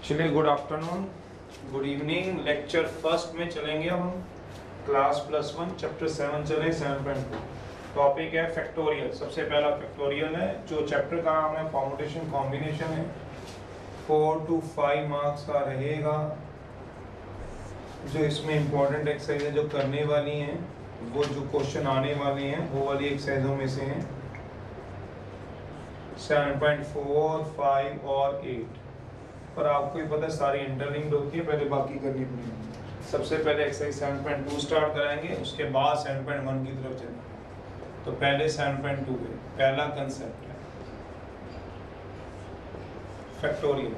चलिए, good afternoon, good evening. Lecture first में चलेंगे हम। क्लास +1 चैप्टर 7 चले 7.2। टॉपिक है फैक्टोरियल। सबसे पहला फैक्टोरियल है। जो चैप्टर का नाम है परमुटेशन कॉम्बिनेशन है। 4 to 5 मार्क्स का रहेगा। जो इसमें इंपॉर्टेंट एक्सरसाइज जो करने वाली हैं, वो जो क्वेश्चन आने वाले हैं वो वाली एक्सरसाइजों में से हैं 7.4, 5 और 8। पर आपको ही पता है सारी इंटरलिंक्ड होती है, पहले बाकी करनी पड़ेगी। सबसे पहले एक्सरसाइज 7.2 स्टार्ट कराएंगे, उसके बाद 7.1 की तरफ चलेंगे। तो पहले 7.2 है। पहला कंसेप्ट है फैक्टोरियल।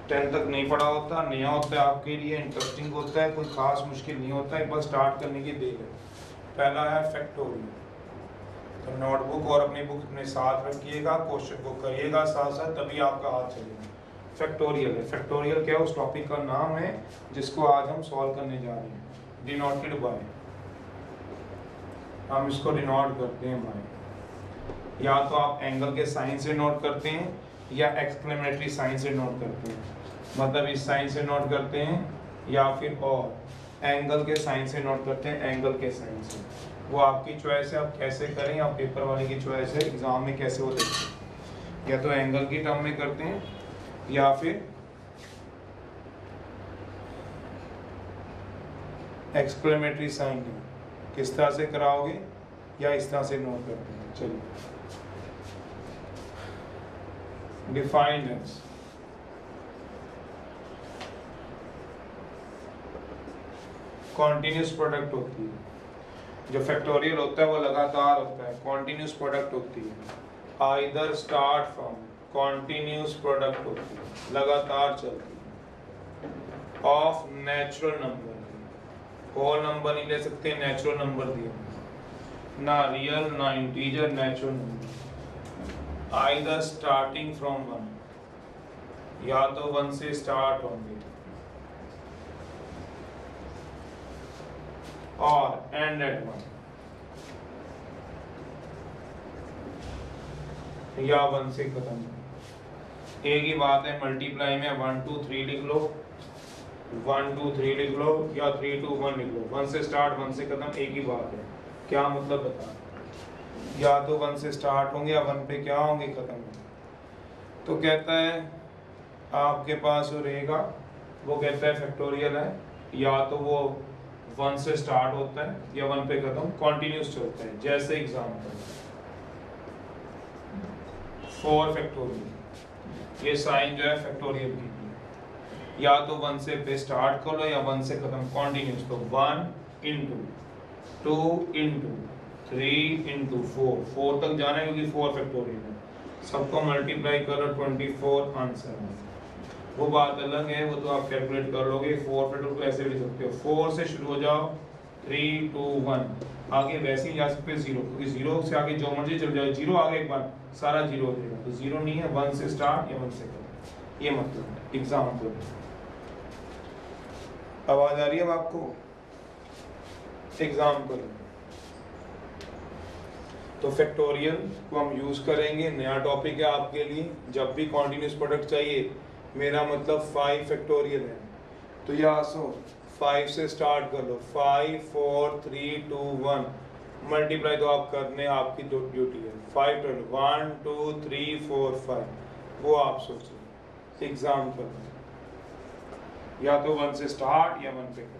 10 तक नहीं पढ़ा होता, नया होता है आपके लिए, इंटरेस्टिंग होता है, कोई खास मुश्किल नहीं होता है, बस स्टार्ट करने की देर है। पहला है फैक्टोरियल। तो नोटबुक और अपनी बुक अपने साथ रखिएगा, क्वेश्चन को करिएगा साथ साथ, तभी आपका हाथ चलेगा। फैक्टोरियल है। फैक्टोरियल क्या है? उस टॉपिक का नाम है जिसको आज हम सॉल्व करने जा रहे हैं। डिनोटेड बाय, हम इसको डिनोट करते हैं बाय। या तो आप एंगल के साइन से नोट करते हैं या एक्सक्लेमेटरी साइन से नोट करते हैं। मतलब इस साइन से नोट करते हैं या फिर और एंगल के साइन से नोट करते हैं, एंगल के साइन से। वो आपकी चॉइस है, आप कैसे करें, आप पेपर वाले की चॉइस है, एग्जाम में कैसे वो देखते हैं। या तो एंगल की टर्म में करते हैं या फिर एक्सक्लेमेटरी साइन किस तरह से कराओगे या इस तरह से नोट करते हैं। चलिए, डिफाइंड एज कॉन्टिन्यूस प्रोडक्ट होती है। जो फैक्टोरियल होता है वो लगातार होता है, कॉन्टिन्यूस प्रोडक्ट होती है। Either start from, continuous product होती है, लगातार चलती है, of natural number. Whole number नहीं ले सकते, नेचुरल नंबर दिए, ना रियल ना integer, natural number. Either starting from 1, या तो 1 से स्टार्ट होंगे, और एंड एट 1, या 1 से खत्म। एक ही बात है, मल्टीप्लाई में 1 2 3 लिख लो, 1 2 3 लिख लो, या 3 2 1 लिख लो। 1 से स्टार्ट 1 से खत्म, एक ही बात है। क्या मतलब बता, या तो 1 से स्टार्ट होंगे या 1 पे क्या होंगे, खत्म होंगे। तो कहता है आपके पास जो रहेगा वो कहता है फैक्टोरियल है, या तो वो 1 से स्टार्ट होता है या 1 पे खत्म, कॉन्टिन्यूस चलता है। जैसे एग्जाम्पल 4 फैक्टोरियल, ये साइन जो है फैक्टोरियल की, या तो 1 से पे स्टार्ट कर लो या 1 से खत्म, कॉन्टिन्यूस। तो 1 इंटू 2 इंटू 3 इंटू 4 तक जाना है क्योंकि 4 फैक्टोरियल है। सबको मल्टीप्लाई करो, 24 आंसर है। वो बात अलग है, वो तो आप कैलकुलेट कर लोगे। 4 फैक्टोरियल को ऐसे भी लिख सकते हो, 4 से शुरू हो जाओ, 3 2 1, आगे वैसे ही जा सकते 0, क्योंकि 0 से आगे जो मर्जी चल जाए, 0 आगे एक बार सारा 0 हो जाएगा। तो 0 नहीं है, 1 से स्टार्ट या 1 से खत्म, ये मतलब है। एग्जाम्पल, आवाज आ रही है अब आपको? एग्जाम्पल, तो फैक्टोरियल को हम यूज करेंगे, नया टॉपिक है आपके लिए। जब भी कॉन्टिन्यूस प्रोडक्ट चाहिए, मेरा मतलब 5 फैक्टोरियल है, तो यहाँ सो 5 से स्टार्ट कर लो, 5 4 3 2 1, मल्टीप्लाई तो आप करने, आपकी ड्यूटी है। 5 1 2 3 4 5, वो आप सोचिए। एग्जाम्पल, या तो 1 से स्टार्ट या 1 पे खत्म।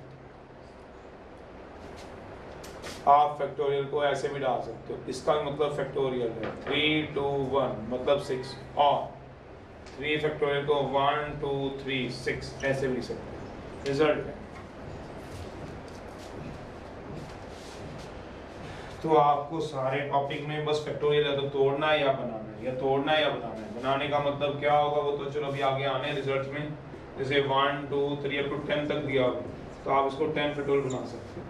आप फैक्टोरियल को ऐसे भी डाल सकते हो, इसका मतलब फैक्टोरियल है 3 2 1 मतलब 6, और 3 फैक्टोरियल को 1 2 3 6 ऐसे भी लिख सकते हैं। रिजल्ट है। तो आपको सारे टॉपिक में बस फैक्टोरियल या तो तोड़ना है या बनाना है, या तोड़ना है या बनाना है। बनाने का मतलब क्या होगा वो तो चलो अभी आगे आने हैं रिजल्ट में। जैसे 1 2 3 अप टू 10 तक दिया होगा, तो आप इसको 10 फैक्टोरियल बना सकते हो।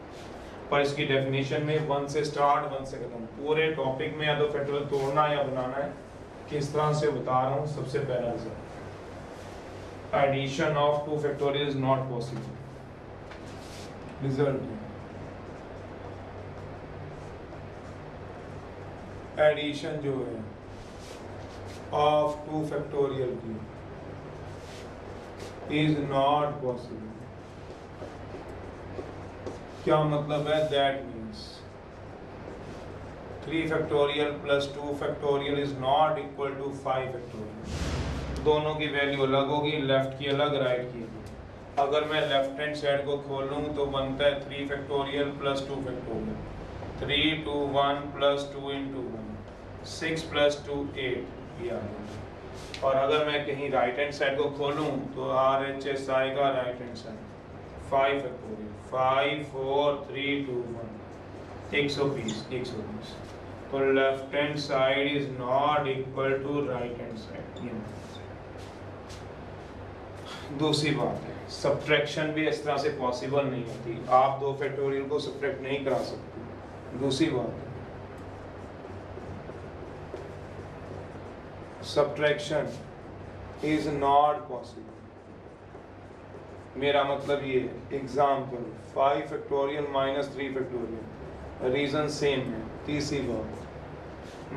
पर इसकी डेफिनेशन में 1 से स्टार्ट 1 से खत्म, पूरे टॉपिक में या तो फैक्टोरियल तोड़ना है या बनाना है। किस तरह से बता रहा हूँ। सबसे पहला result, addition of 2 factorial is not possible. Result, addition जो है ऑफ 2 फैक्टोरियल की इज नॉट पॉसिबल। क्या मतलब है? That means 3 factorial plus 2 factorial is not equal to 5 factorial. दोनों की वैल्यू अलग होगी, लेफ्ट की अलग, राइट की अलग। अगर मैं लेफ्ट हैंड साइड को खोलूँ तो बनता है 3 factorial plus 2 factorial, 3 2 1 plus 2 into 1, 6 plus 2 8 ये आ गया। और अगर मैं कहीं राइट हैंड साइड को खोलूँ तो RHS आएगा राइट हैंड साइड 5 फैक्टोरियल, 5 4 3 2 1 120। तो left hand side is not equal to right hand side. दूसरी बात है, सब्ट्रैक्शन भी इस तरह से पॉसिबल नहीं होती। आप 2 फैक्टोरियल को सब्ट्रैक्ट नहीं करा सकते। दूसरी बात है, सब्ट्रैक्शन इज नॉट पॉसिबल। मेरा मतलब ये example 5 factorial minus 3 factorial, reason same है। तीसरी बात,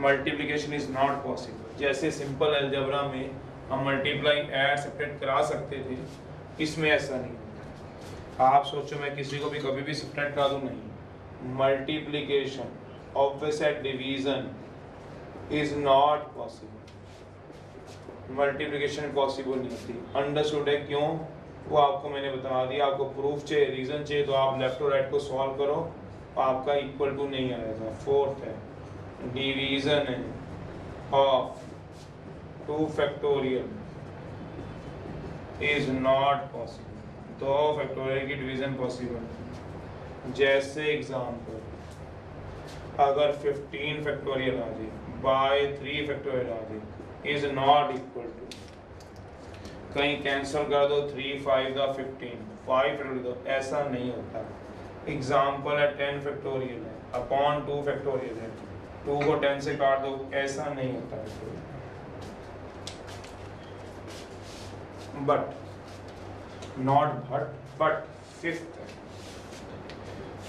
मल्टीप्लिकेशन इज नॉट पॉसिबल। जैसे सिंपल अलजेब्रा में हम मल्टीप्लाई ऐड सब्ट्रैक्ट करा सकते थे, इसमें ऐसा नहीं होता। आप सोचो मैं किसी को भी कभी भी सब्ट्रैक्ट करा दूं, नहीं। Multiplication opposite division is not possible. Multiplication possible नहीं होती। अंडरस्टूड है क्यों? वो आपको मैंने बता दिया। आपको प्रूफ चाहिए, रीजन चाहिए, तो आप लेफ्ट और राइट को सॉल्व करो, आपका इक्वल टू नहीं आएगा। फोर्थ है, डिवीजन है of 2 factorial is not possible. 2 factorial की डिवीजन पॉसिबल। जैसे एग्जाम्पल, अगर 15 फैक्टोरियल आ जाए बाय 3 फैक्टोरियल आ जाए इज नॉट इक्वल टू, कहीं कैंसिल कर दो, 3 5 दा 15, 5 फैक्टोरियल दो, ऐसा नहीं होता। एग्जाम्पल है 10 फैक्टोरियल है अपॉन 2 फैक्टोरियल है, 2 को 10 से काट दो, ऐसा नहीं होता। बट नॉट बट फिफ्थ,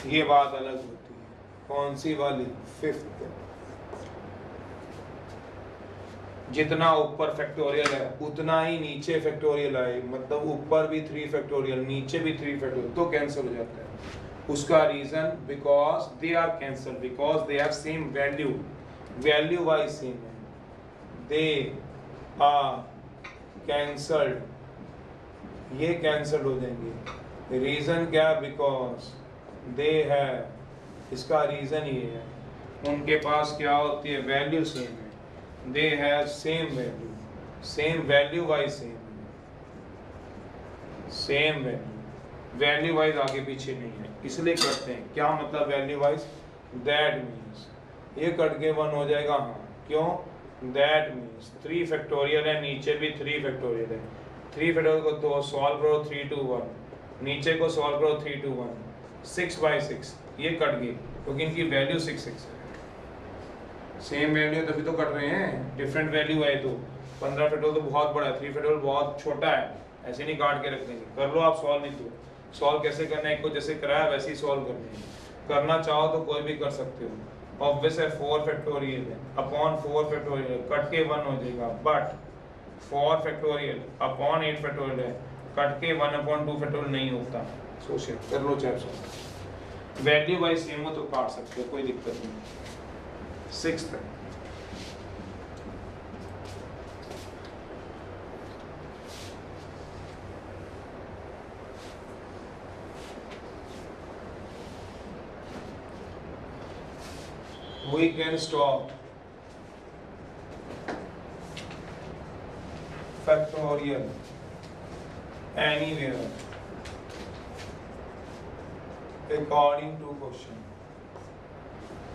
ये बात अलग होती है। कौन सी वाली? फिफ्थ। जितना ऊपर फैक्टोरियल है उतना ही नीचे फैक्टोरियल आए, मतलब ऊपर भी 3 फैक्टोरियल नीचे भी 3 फैक्टोरियल, तो कैंसिल हो जाता है। उसका reason because they are cancel, because they have same value, value wise same है, दे आर कैंसल्ड, ये कैंसल हो जाएंगे। रीजन क्या? बिकॉज दे है, इसका रीजन ये है, उनके पास क्या होती है? वैल्यू सेम है। They have same value, same value wise same value, value wise आगे पीछे नहीं है, इसलिए करते हैं। क्या मतलब वैल्यू वाइज? That means ये कट के 1 हो जाएगा। हाँ, क्यों? That means 3 फैक्टोरियल है, नीचे भी 3 फैक्टोरियल है। 3 फैक्टोरियल को तो सॉल्व करो 3 2 1, नीचे को सॉल्व करो 3 2 1, 6 by 6, ये कट गई क्योंकि इनकी वैल्यू 6 6 है। सेम वैल्यू तभी तो कट रहे हैं, डिफरेंट वैल्यू है। तो 15 फैक्टोरियल तो बहुत बड़ा है, 3 फैक्टोरियल बहुत छोटा है, ऐसे नहीं काट के रख देंगे। कर लो आप सॉल्व, नहीं तो सॉल्व कैसे करना है, इनको जैसे कराया वैसे ही सॉल्व करना है। करना चाहो तो कोई भी कर सकते हो। ऑब्वियस है 4 फैक्टोरियल है अपॉन 4 फैक्टोरियल, कट के 1 हो जाएगा। बट 4 फैक्टोरियल अपॉन 8 फैक्टोरियल है, कट के 1 अपॉन 2 फैक्टोरियल नहीं होता। सोचिए, कर लो चैप सॉल्व। वैल्यू वाइज सेम हो तो काट सकते हो, कोई दिक्कत नहीं। 6th we can stop factorial anywhere according to question।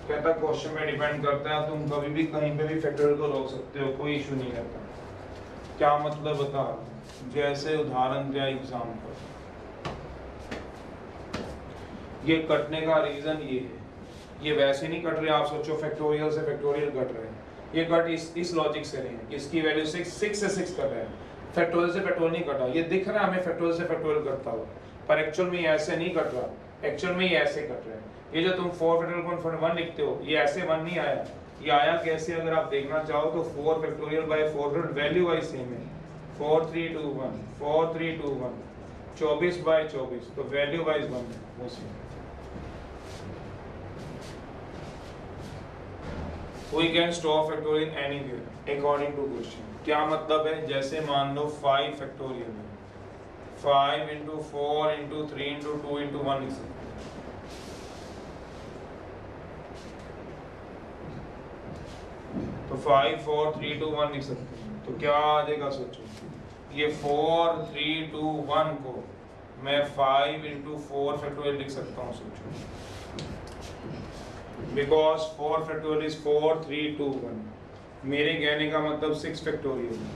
कहता क्वेश्चन में डिपेंड करता है, तुम कभी भी कहीं पे भी फैक्टोरियल को रोक सकते हो, कोई इशू नहीं रहता। क्या मतलब बता, जैसे उदाहरण दिया एग्जाम्पल, ये कटने का रीजन ये है, ये वैसे नहीं कट रहे। आप सोचो फैक्टोरियल से फैक्टोरियल कट रहे हैं, ये कट इस लॉजिक से रहे हैं, इसकी वैल्यू 6 से 6 कट रहा है, फैक्टोरियल से फैक्टोरियल नहीं कटा। ये दिख रहा है हमें फैक्टोरियल से फैक्टोरियल कटता हुआ, पर एक्चुअल में ये ऐसे नहीं कट रहा, एक्चुअल में ये ऐसे कट रहा है। ये जो तुम 4 फैक्टोरियल 1 लिखते हो, ये ऐसे 1 नहीं आया, ये आया कैसे? अगर आप देखना चाहो तो 4 factorial by 4 value wise same है, 4321 4321 24/24 तो वैल्यू वाइज 1 है वो सी We can store factorial anywhere according to question. क्या मतलब है? जैसे मान लो 5 फैक्टोरियल है, 5 into 4 into 3 into 2 into 1 लिख सकते हैं। तो 5 4 3 2 1 लिख सकते हैं। तो क्या आ जाएगा सोचो, ये 4 3 2 1 को मैं 5 into 4 फैक्टोरियल लिख सकता हूँ। सोचो बिकॉज 4 फैक्टोरियल इज 4 3 2 1, मेरे कहने का मतलब 6 फैक्टोरियल है,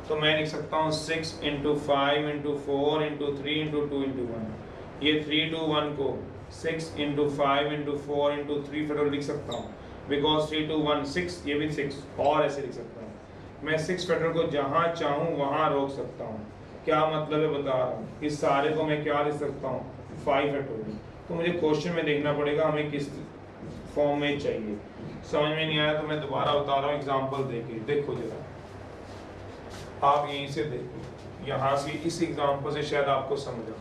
तो मैं लिख सकता हूँ 6 into 5 into 4 into 3 into 2 into 1। ये 3 2 1 को 6 into 5 into 4 into 3 फैक्टोरियल लिख सकता हूँ, बिकॉज 3 2 1 6, ये भी 6 और ऐसे लिख सकता हूँ। मैं 6 फैक्टोरियल को जहाँ चाहूँ वहाँ रोक सकता हूँ। क्या मतलब है बता रहा हूँ, इस सारे को मैं क्या लिख सकता हूँ 5 फैक्टोरियल। तो मुझे क्वेश्चन में देखना पड़ेगा हमें किस फॉर्म में चाहिए। समझ में नहीं आया तो मैं दोबारा बता रहा हूँ एग्जांपल देके, देखो जरा आप यहीं से देखो, यहाँ से इस एग्जांपल से शायद आपको समझ आ,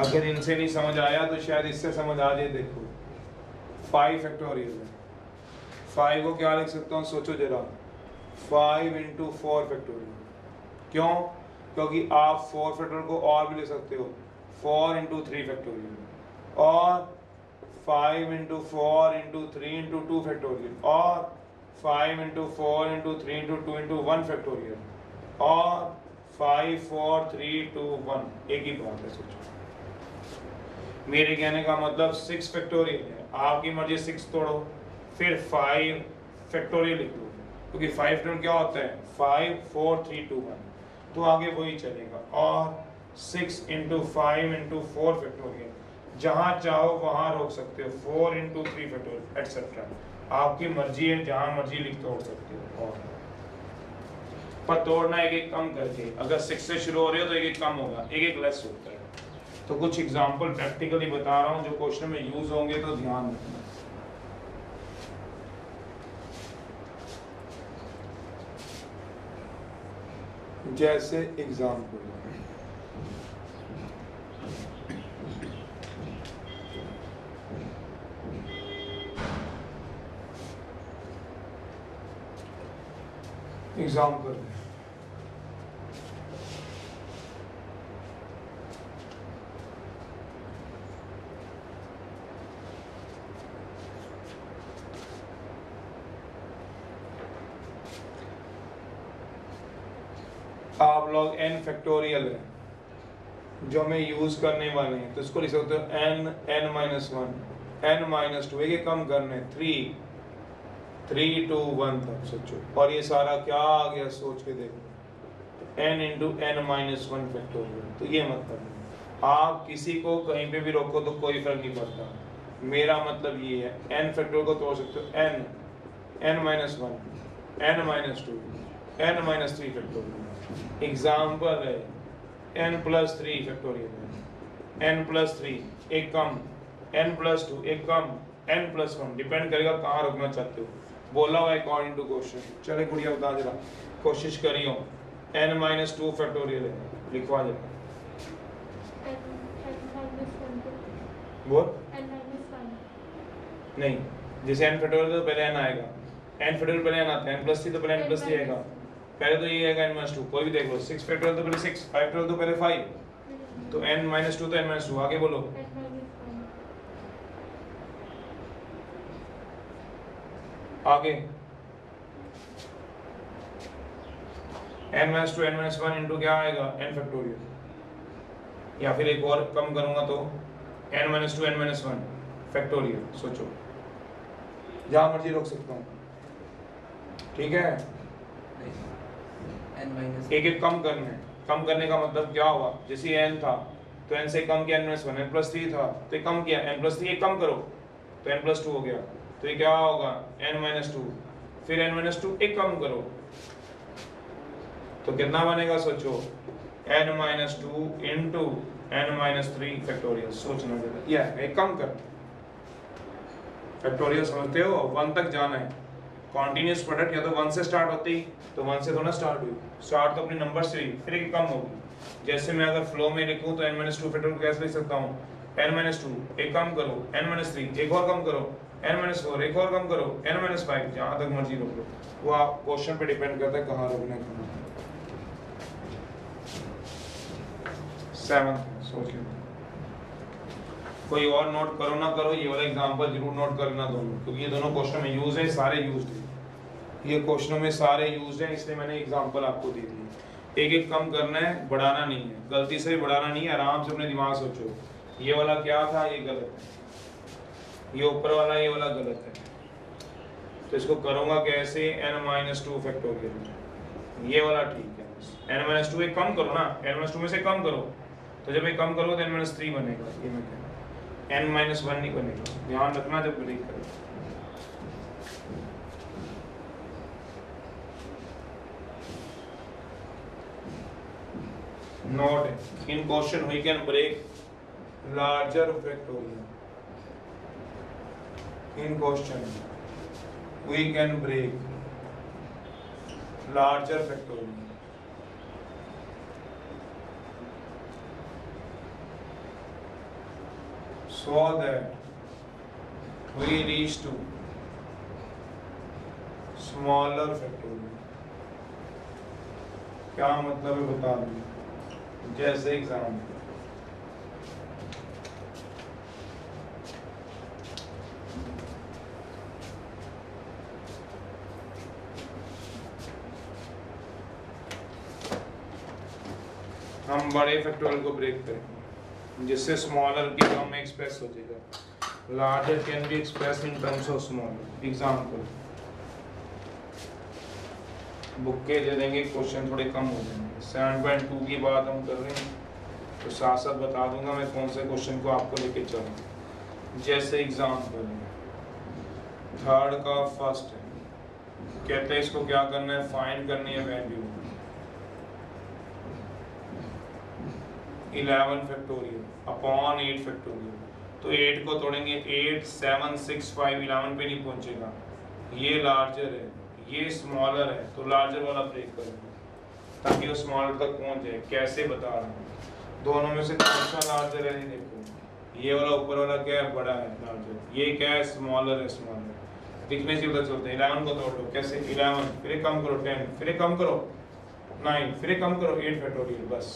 अगर इनसे नहीं समझ आया तो शायद इससे समझ आ जाए। देखो 5 फैक्टोरियल है, 5 को क्या लिख सकता हूँ सोचो जरा, 5 into 4 फैक्टोरियल। क्यों? क्योंकि आप 4 फैक्टोरियल को और भी ले सकते हो, 4 into 3 फैक्टोरियल, और 5 into 4 into 3 into 2 फैक्टोरियल, और 5 into 4 into 3 into 2 into 1 factorial, और 5 4 3 2 1। एक ही बात है सोचो, मेरे कहने का मतलब 6 फैक्टोरियल है, आपकी मर्जी 6 तोड़ो फिर 5 फैक्टोरियल लिख लो, क्योंकि 5 फैक्टोरियल क्या होता है 5 4 3 2 1, तो आगे वही चलेगा। और 6 into 5 into 4 फैक्टोरियल, जहाँ चाहो वहाँ रोक सकते हो, 4 into 3 फैक्टोरियल एटसेट्रा, आपकी मर्जी है, जहाँ मर्जी लिख तोड़ सकते हो। और पर तोड़ना एक एक कम करके, अगर 6 से शुरू हो रहे हो तो एक एक कम होगा, एक एक लेस होता है। तो कुछ एग्जांपल प्रैक्टिकली बता रहा हूँ जो क्वेश्चन में यूज होंगे, तो ध्यान रखना। जैसे एग्जांपल एग्जाम्पल आप लोग n फैक्टोरियल है जो हमें यूज करने वाले हैं, तो इसको लिख सकते हो n n minus 1 n minus 2, एक कम करने 3 3 2 1 तक सोचो, और ये सारा क्या आ गया सोच के देखो n into n minus 1 factorial. तो ये मतलब है आप किसी को कहीं पे भी रोको तो कोई फर्क नहीं पड़ता, मेरा मतलब ये है n फैक्टोरियल को तोड़ सकते हो n n minus 1 n minus 2 n minus 3 factorial. Example है n plus 3 factorial, n plus 3 एक कम, n plus 2 एक कम, n plus 1, डिपेंड करेगा कहाँ रुकना चाहते हो, बोला हुआ अकॉर्डिंग टू क्वेश्चन। चले गुड़िया बता जरा, कोशिश करियो। n minus 2 फैक्टोरियल है, लिखवा जरा बोल। नहीं, जैसे n फैक्टोरियल तो पहले n आएगा, n फैक्टोरियल पहले n आता है, n plus 3 तो पहले n plus 3 आएगा, पहले तो ये आएगा n minus 2, कोई भी देख लो। 6 फैक्टोरियल तो पहले 6, 5 फैक्टोरियल तो पहले 5, तो n minus 2 तो n minus 2, आगे बोलो। आगे n minus 2 n minus 1 into क्या आएगा n फैक्टोरियल, या फिर एक और कम करूंगा तो n minus 2 n minus 1 factorial. सोचो जहां मर्जी रोक सकता हूँ, ठीक है। एक एक कम करने, कम करने का मतलब क्या हुआ, जैसे n था तो n से कम किया n minus 1, n plus 3 था तो कम किया n plus 3, एक कम करो तो n plus 2 हो गया, तो ये क्या होगा n minus 2, फिर n minus 2 एक कम करो तो कितना बनेगा सोचो n minus 2 into n minus 3 factorial. सोचना जरा, यह एक कम कर फैक्टोरियल, समझते हो 1 तक जाना है, कॉन्टिन्यूस प्रोडक्ट या तो 1 से स्टार्ट होती, तो 1 से थोड़ा स्टार्ट हुई, स्टार्ट तो अपने नंबर से हुई, फिर एक कम होगी। जैसे मैं अगर फ्लो में लिखूं तो n-2 फैक्टोरियल कैसे लिख सकता हूं, n-2 एक कम करो, n-3 एक और कम करो, n-4 एक और कम करो, n-5 जहां तक मर्जी रोक लो, वो आप क्वेश्चन पे डिपेंड करता है कहां रोकना है। 7 सोच लो, कोई और नोट करो ना करो, ये वाला एग्जांपल जरूर नोट करना दोनों, क्योंकि ये दोनों क्वेश्चन में यूज है, सारे यूज्ड है, ये क्वेश्चनों में सारे यूज्ड हैं, इसलिए मैंने एग्जांपल आपको दे दिए। एक एक कम करना है, बढ़ाना नहीं है, गलती से भी बढ़ाना नहीं है, आराम से अपने दिमाग सोचो ये वाला क्या था, ये गलत है, ये ऊपर वाला ये वाला गलत है, तो इसको करूंगा कैसे, n-2 फैक्टोरियल, ये वाला ठीक है, n-2 एक कम करो ना, n-2 में से कम करो, तो जब एक कम करो तो n-3 बनेगा, ये मैं कह रहा हूं, n-1 नहीं बनेगा, ध्यान रखना जब ब्रेक करो। नोट है, in question we can break larger factorial, in question we can break larger factorial, so that we reach to smaller factorial। क्या मतलब है बता दूं, जैसे एग्जाम्पल हम बड़े फैक्टोरियल को ब्रेक करेंगे जिससे स्मॉलर की टर्म में एक्सप्रेस हो जाएगा, larger can be express in terms of smaller. Example book के दे देंगे, क्वेश्चन थोड़े कम हो जाएंगे। 7.2 की बात हम कर रहे हैं तो साथ साथ बता दूंगा मैं कौन से क्वेश्चन को आपको लेके चलूँ। जैसे एग्जांपल थर्ड का फर्स्ट है, कहते हैं इसको क्या करना है, फाइंड करनी है वैल्यू 11 फैक्टोरियल अपॉन 8 फैक्टोरियल। तो 8 को तोड़ेंगे, 8 7 6 5 11 पे नहीं पहुंचेगा, ये लार्जर है ये स्मॉलर है, तो लार्जर वाला ब्रेक करेंगे ताकि वो स्मॉलर तक पहुंच जाए। कैसे बता रहा हूँ, दोनों में से कौन सा लार्जर है, देखो ये वाला ऊपर वाला क्या है, बड़ा है लार्जर, ये क्या है, स्मॉलर है स्मॉलर। दिखने से पता चलता है। 11 को तोड़ लो, कैसे 11 फिर एक कम करो 10 फिर एक कम करो 9 फिर एक कम करो 8 फैक्टोरियल बस,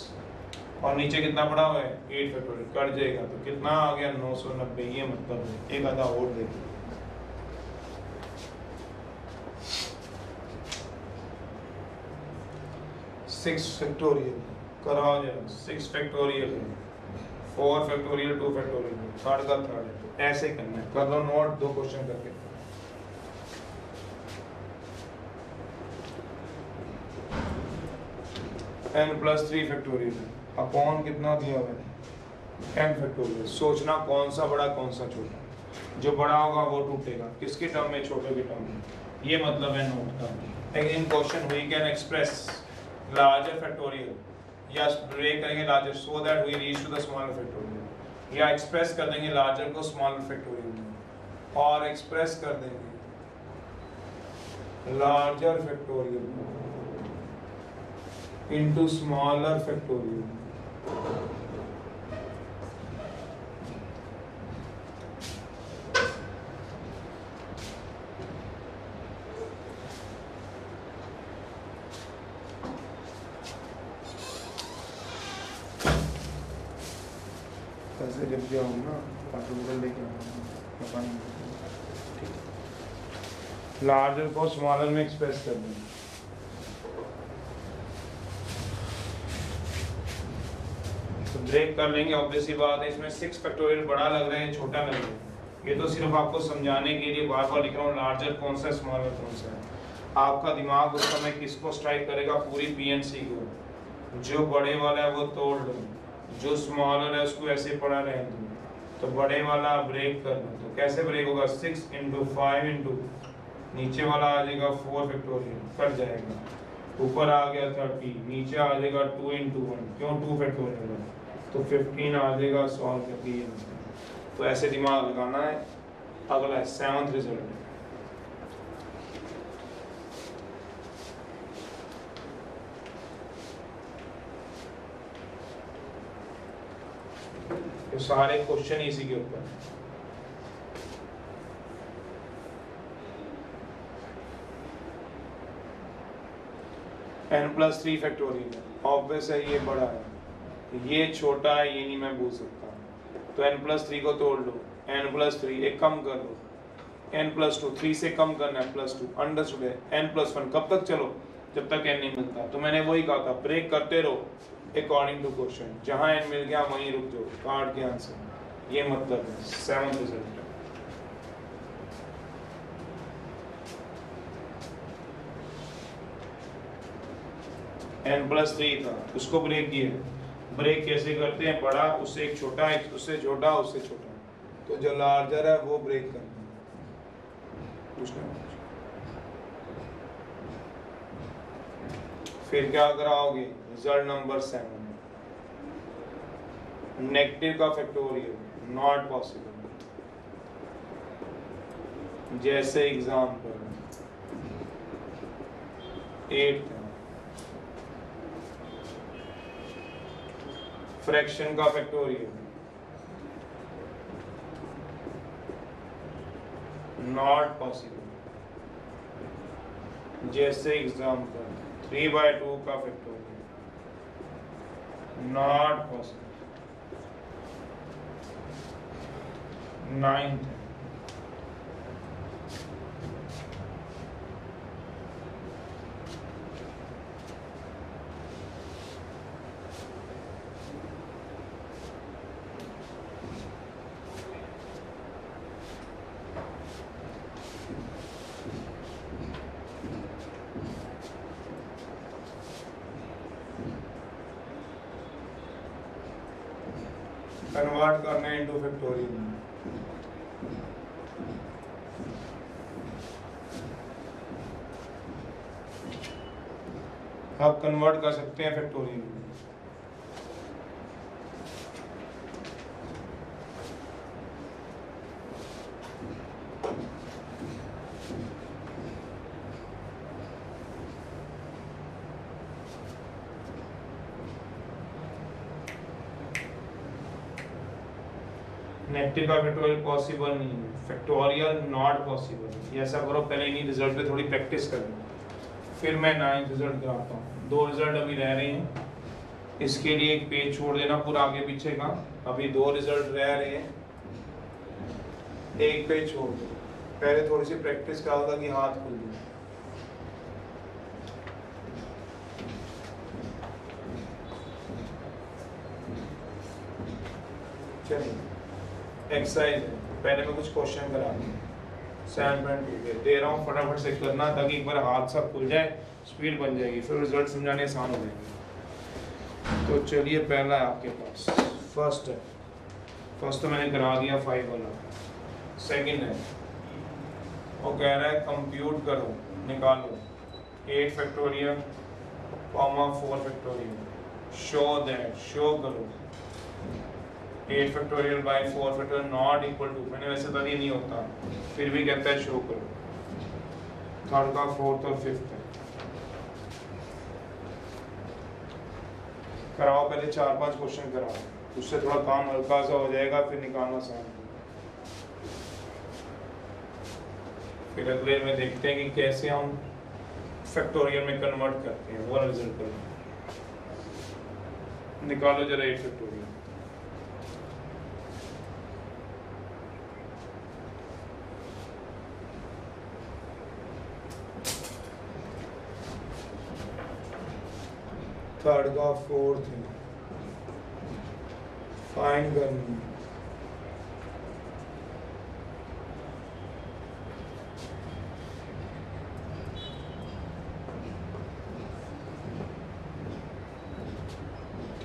और नीचे कितना पड़ा हुआ है 8 फैक्टोरियल, कट जाएगा तो कितना आ गया 990। ये मतलब है, एक आधा और देखिए 6 फैक्टोरियल कराओ जरा, 6 फैक्टोरियल है, 4 फैक्टोरियल 2 फैक्टोरियल, थर्ड का थर्ड है, तो ऐसे करना है। कर लो नोट, दो क्वेश्चन करके। n+3 फैक्टोरियल अपॉन कितना दिया हुआ है n फैक्टोरियल। सोचना कौन सा बड़ा कौन सा छोटा, जो बड़ा होगा वो टूटेगा, किसके टर्म में, छोटे के टर्म में। ये मतलब है नोट का। In question we can express larger factorial या ब्रेक करेंगे larger so that we reach to the smaller factorial, या एक्सप्रेस कर देंगे लार्जर को स्मॉलर फैक्टोरियल में, और एक्सप्रेस कर देंगे larger factorial into smaller factorial। पैसे जब जाऊँ ना पार्टिकल लेके आऊँगा, लार्जर को स्मॉलर में एक्सप्रेस कर देंगे। ब्रेक कर लेंगे, ऑब्वियसली बात है। इसमें 6 फैक्टोरियल बड़ा लग रहा है छोटा लग रहा है, ये तो सिर्फ आपको समझाने के लिए बार बार लिख रहा हूँ लार्जर कौन सा स्मॉलर कौन सा है। आपका दिमाग उस समय किसको स्ट्राइक करेगा, पूरी पीएनसी को। जो बड़े वाला है वो तोड़ दो, जो स्मॉलर है उसको ऐसे पड़ा रह दो, तो बड़े वाला ब्रेक कर दो। तो कैसे ब्रेक होगा, 6 × 5 × नीचे वाला आ जाएगा 4 फैक्टोरियल, कट जाएगा, ऊपर आ गया 30, नीचे आ जाएगा 2 × 1, क्यों 2 फैक्टोरियल है तो 15 आ जाएगा, सॉल्व करके ये। तो ऐसे दिमाग लगाना है। अगला है 7th रिजल्ट, ये सारे क्वेश्चन इसी के ऊपर हैं। n+3 फैक्टोरियल ऑब्वियस है, ये बड़ा है, ये छोटा है, ये नहीं मैं बोल सकता, तो n+3 को तोड़ लो, n+3 एक कम कर लो, n+2 3 से कम करना है +2, अंडरस्टूड है। n+1 कब तक चलो, जब तक n नहीं मिलता। तो मैंने वही कहा था, ब्रेक करते रहो अकॉर्डिंग टू क्वेश्चन, जहां n मिल गया वहीं रुक जाओ, कार्ड के आंसर, ये मतलब है 7th रिजल्ट। n+3 था, उसको ब्रेक किए, ब्रेक कैसे करते हैं, बड़ा उससे एक छोटा, एक उससे छोटा, उससे छोटा, तो जो लार्जर है वो ब्रेक करना है उसने। फिर क्या कराओगे, रिजल्ट नंबर 7, नेगेटिव का फैक्टोरियल नॉट पॉसिबल। जैसे एग्जाम्पल 8 फ्रैक्शन का फैक्टोरियल नॉट पॉसिबल। जैसे एग्जाम्पल 3/2 का factorial not possible. 9th convert करना है इनटू फैक्टोरियल। आप कन्वर्ट कर सकते हैं फैक्टोरियल में। नेगेटिव का फैक्टोरियल पॉसिबल नहीं है, फैक्टोरियल नॉट पॉसिबल। ये ऐसा करो, पहले इन्हीं रिजल्ट पे थोड़ी प्रैक्टिस करो, फिर मैं 9th रिजल्ट कराता हूँ। 2 रिजल्ट अभी रह रहे हैं, इसके लिए एक पेज छोड़ देना पूरा आगे पीछे का। अभी 2 रिजल्ट रह रहे हैं, एक पेज छोड़ दो, पहले थोड़ी सी प्रैक्टिस कराओ ताकि हाथ खुल जाए। चलिए एक्सरसाइज है, पहले मैं कुछ क्वेश्चन करा दूँ 7.2 दे रहा हूँ, फटाफट से करना ताकि एक बार हाथ सब खुल जाए, स्पीड बन जाएगी, फिर रिजल्ट समझाने आसान हो जाएंगे। तो चलिए पहला है आपके पास, फर्स्ट है, फर्स्ट तो मैंने करा दिया 5 वाला। सेकंड है, वो कह रहा है कंप्यूट करो, निकालो 8 factorial, 4 factorial, show that, show करो 8 factorial by 4 factorial not equal to, मैंने वैसे तो ये नहीं होता, फिर भी कहता है शो करो। थर्ड का 4th और 5th है, कराओ, पहले 4-5 क्वेश्चन कराओ, उससे थोड़ा काम हल्का सा हो जाएगा, फिर निकालना आसान। फिर अगले में देखते हैं कि कैसे हम फैक्टोरियल में कन्वर्ट करते हैं, वो रिजल्ट करो। निकालो जरा 8 फैक्टोरियल। थर्ड का 4th है, फाइंड करनी।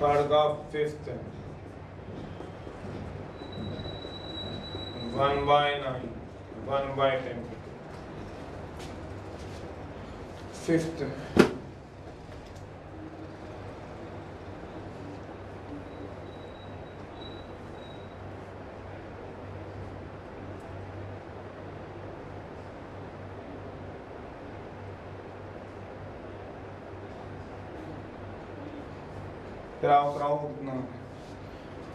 थर्ड का 5th है, 1/9, 1/10, 5th कराओ कितना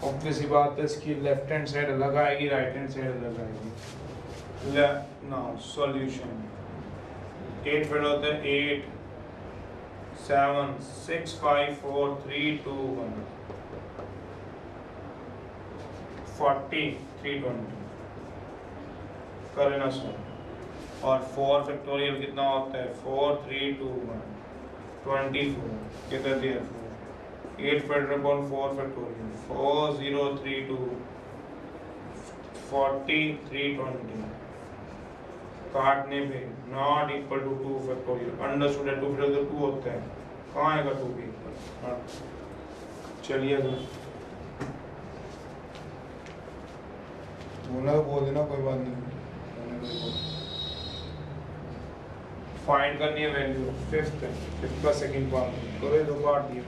ऑब्वियस ही बात है, इसकी लेफ्ट हैंड साइड अलग आएगी, राइट हैंड साइड अलग आएगी। नाउ सॉल्यूशन 8 फिर होता है 8 7 6 5 4 3 2 1 40 320 करना सॉल्व। और 4 फैक्टोरियल कितना होता है 4 3 2 1 24 कितना दिया 8 factorial upon 4 factorial 4 0 3 2 40 320 काटने पे not equal to 2 factorial understood है 2 फैक्टोरियल तो 2 होता है, कहाँ आएगा 2 के ऊपर। चलिए अगला बोल देना कोई बात नहीं। फाइंड करनी है वैल्यू फिफ्थ का सेकंड पार्ट करो, 2 पार्ट दिए।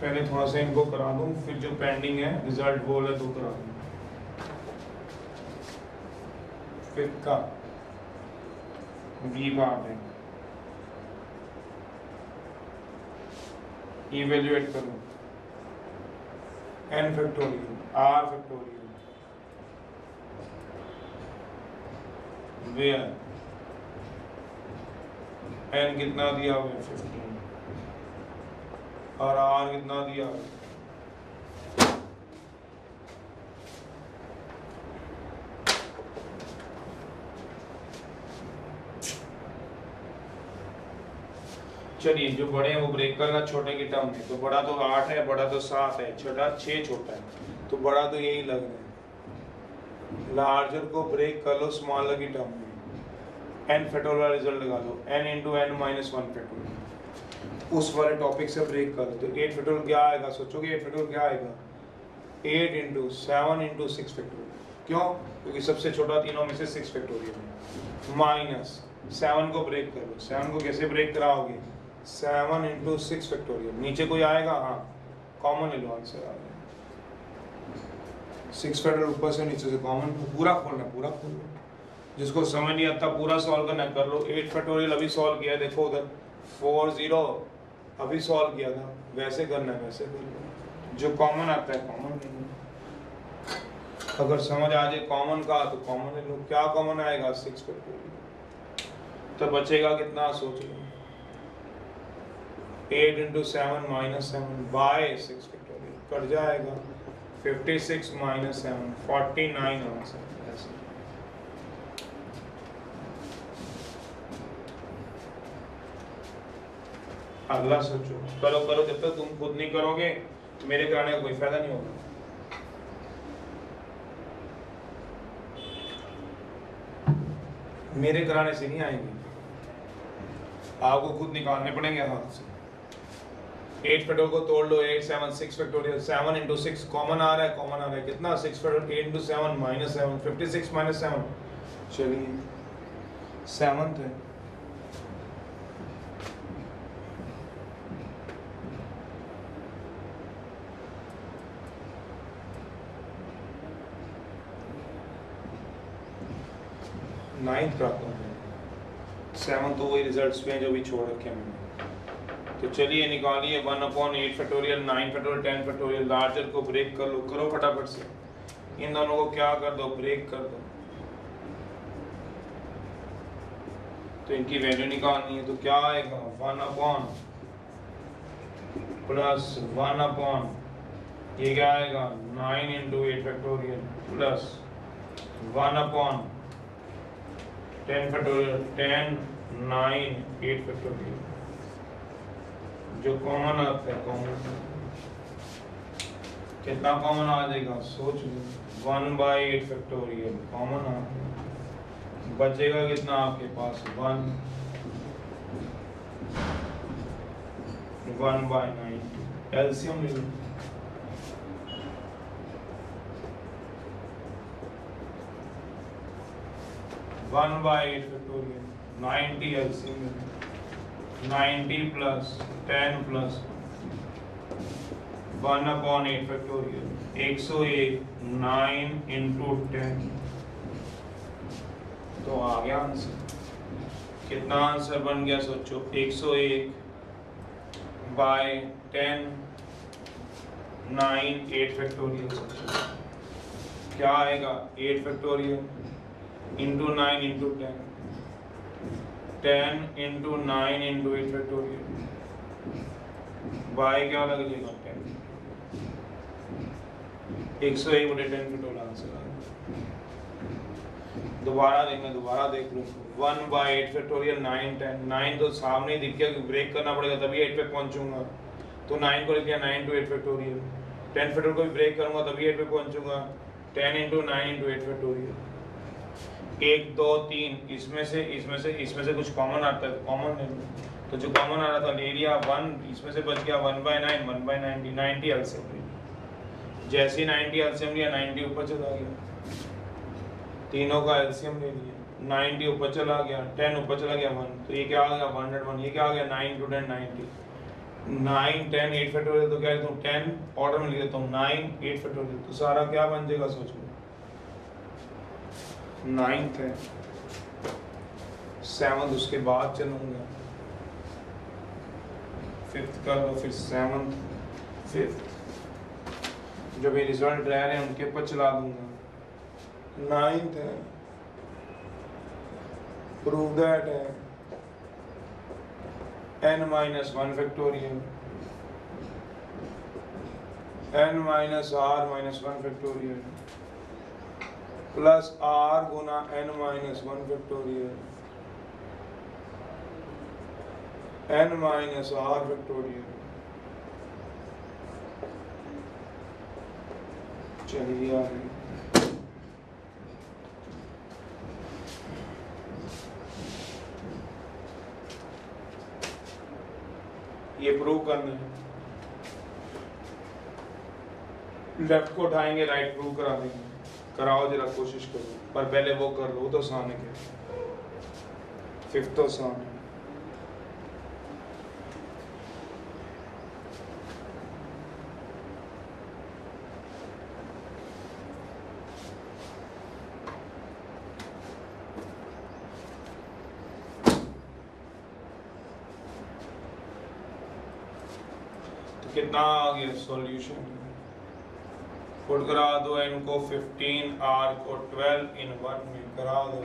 पहले थोड़ा सा इनको करा दूं, फिर जो पेंडिंग है रिजल्ट वो वाला 2 करा दूं। फिफ्थ का बी पार्ट है, इवेल्युएट करो n factorial r factorial where n कितना दिया हुआ है 15 और r कितना दिया हुआ है। चलिए जो बड़े हैं वो ब्रेक करना छोटे की टर्म में, तो बड़ा तो 8 है, बड़ा तो 7 है, छोटा 6 छोटा है, तो बड़ा तो यही लग रहा है। लार्जर को ब्रेक कर लो स्मॉलर की टर्म में, n फैक्टोरियल वाला रिजल्ट लगा लो, n into n minus 1 factorial उस वाले टॉपिक से ब्रेक कर लो। तो 8 फैक्टोरियल क्या आएगा, सोचोगे 8 फैक्टोरियल क्या आएगा 8 इंटू 7 इंटू 6 फैक्टोरियल। क्यों? क्योंकि सबसे छोटा तीनों में से 6 फैक्टोरियल है, माइनस 7 को ब्रेक कर लो। 7 को कैसे ब्रेक कराओगे 7 इंटू 6 फैक्टोरियल, नीचे कोई आएगा, हाँ कॉमन ले लो, आंसर आ गया 6 फैक्टोरियल ऊपर से नीचे से कॉमन, पूरा खोलना, पूरा खोल लो। जिसको समझ नहीं आता पूरा सॉल्व करना कर लो। 8 फैक्टोरियल अभी सॉल्व किया, देखो उधर 4 0 अभी सॉल्व किया था, वैसे करना है वैसे कर लो, जो कॉमन आता है कॉमन ले लो। अगर समझ आ जाए कॉमन का तो कॉमन ले लो। क्या कॉमन आएगा 6 फैक्टोरियल, तो बचेगा कितना सोच लो 8 into 7 minus 7 by 6 factorial cut जाएगा 56 माइनस 7 49 आंसर। अगला सोचो, करो करो, जब तक तुम खुद नहीं करोगे मेरे कराने का कोई फायदा नहीं होगा। मेरे कराने से नहीं आएंगे, आपको खुद निकालने पड़ेंगे हाथ से। 8 फैक्टोरियल को तोड़ लो, 8 7 6 फैक्टोरियल, 7 इंटू 6 कॉमन आ रहा है, कॉमन आ रहा है कितना 6 फैक्टोरियल, 8 इंटू 7 माइनस 7 56 माइनस 7, चलिए 7th है। नाइन्थ का 7 तो वही रिजल्ट्स में जो भी छोड़ रखे हैं मैंने। तो चलिए निकालिए 1/8 फैक्टोरियल 9 फैक्टोरियल 10 फैक्टोरियल, लार्जर को ब्रेक कर लो, करो फटाफट से, इन दोनों को क्या कर दो ब्रेक कर दो। तो इनकी वैल्यू निकालनी है, तो क्या आएगा 1 प्लस 1 ये क्या आएगा 9 into 8 factorial plus 1 10 factorial 10 9 8 factorial, जो कॉमन आता है कॉमन कितना कॉमन आ जाएगा सोच लो 1/8 फैक्टोरियल कॉमन आता है, बचेगा कितना आपके पास 1/9 एलसीएम ले लो। One by 8 factorial 90 LCM 90 plus 10 plus 1/8 factorial 101 9 into 10, तो आ गया आंसर। कितना आंसर बन गया सोचो 101 बाय 10 9 8 फैक्टोरियल। क्या आएगा 8 factorial into 9 into 10, 10 into 9 into 8 factorial. y क्या लग जाएगा 10, 101 बटे 10 फैक्टोरियल आंसर। दोबारा देंगे, दोबारा देख लो। 1/8 फैक्टोरियल 9 10, 9 तो सामने दिख गया, ब्रेक करना पड़ेगा तभी 8 पे पहुंचूंगा, तो 9 को लिख दिया 9 टू 8 फैक्टोरियल। 10 फैक्टोरियल को भी ब्रेक करूंगा तभी 8 पे पहुंचूंगा, 10 इंटू 9 इंटू 8 फैक्टोरियल। 1 2 3 इसमें से कुछ कॉमन आता है, कॉमन ले लो। तो जो कॉमन आ रहा था ले लिया, 1 इसमें से बच गया 1/9, 1/90, 90 एलसीएम। जैसे ही 90 एलसीएम लिया 90 ऊपर चला गया, तीनों का एलसीएम ले लिया, 90 ऊपर चला गया, 10 ऊपर चला गया 1, तो ये क्या आ गया 101। ये क्या आ गया 9 टू 10 90, 9 10 8 फैक्टोरियल। तो क्या लिखता हूँ 10 ऑर्डर में लिख देता हूँ 9 8 फैक्टोरियल। तो सारा क्या बन जाएगा सोचो, 9th है, 7th उसके बाद चलूंगा, 5th कर लो, फिर 7th 5th। जब ये रिजल्ट रह रहे हैं उनके ऊपर चला दूंगा। 9th है, प्रूव दैट है n-1 factorial, n-r-1 factorial plus r गुना n-1 फैक्टोरियल, n-r फैक्टोरियल। चलिए आगे, ये प्रूव करना है। लेफ्ट को उठाएंगे, राइट प्रूव करा देंगे। कराओ जरा, कोशिश करो, पर पहले वो कर लो तो आसान है। क्या 5th तो आसान है। कितना आ गया सॉल्यूशन, पुट करा दो n को 15, r को 12 इन 1 में करा दो,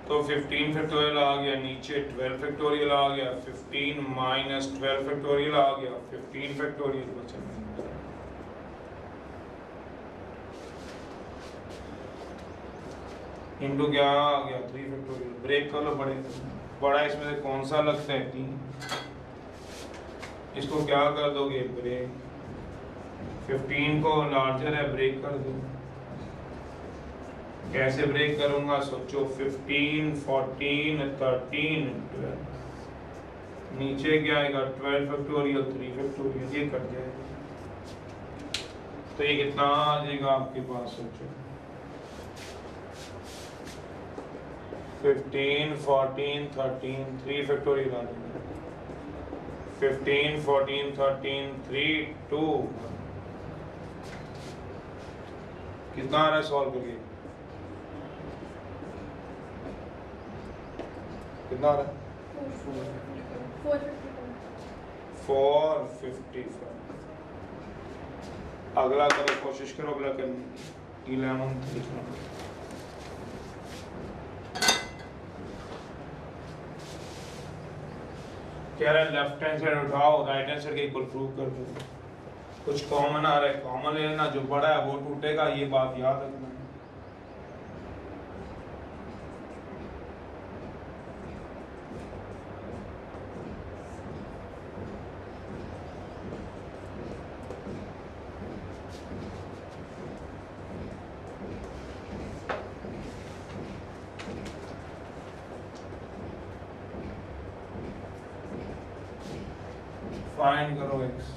तो 15 फैक्टोरियल आ गया, नीचे 12 फैक्टोरियल आ गया, 15 माइनस 12 फैक्टोरियल आ गया, 15 फैक्टोरियल बचा। इंटू क्या आ गया 3 फैक्टोरियल। ब्रेक कर लो, बड़ा इसमें से कौन सा लगता है 3, इसको क्या कर दोगे ब्रेक, 15 को लार्जर है ब्रेक कर दो। कैसे ब्रेक करूंगा सोचो, 15 14 13 12, नीचे क्या आएगा 12 फैक्टोरियल 3 फैक्टोरियल, ये कट जाएगा। तो ये कितना आ जाएगा आपके पास सोचो, 15 14 13 3 फैक्टोरियल आ जाएगा, 15 14 13 3 2 कितना आ रहा है सॉल्व करिए, कितना आ रहा है 455। अगला करो, कोशिश करो अगला करने 11th लिखना। कह रहा है लेफ्ट हैंड साइड उठाओ, राइट हैंड साइड के इक्वल प्रूव कर दो। कुछ कॉमन आ रहा है, कॉमन ले लेना, जो बड़ा है वो टूटेगा, ये बात याद रखना। फाइंड करो x,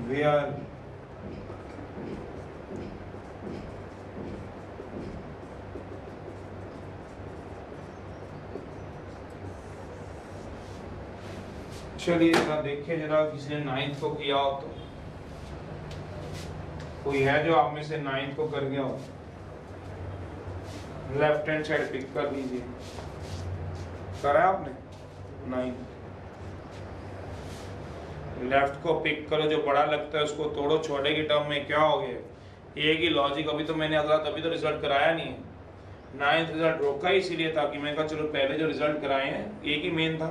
where चलिए जरा देखिए, जरा किसी ने 9th को किया हो तो, कोई है जो आप में से 9th को कर गया हो, लेफ्ट हैंड साइड पिक कर लीजिए। करा है आपने 9th? लेफ्ट को पिक करो, जो बड़ा लगता है उसको तोड़ो, छोटे की टर्म में क्या हो गया, एक ही लॉजिक। अभी तो मैंने अगला तभी तो रिजल्ट कराया नहीं है, 9th रिजल्ट रोका ही इसीलिए था कि मैं कहा चलो पहले जो रिजल्ट कराए हैं एक ही मेन था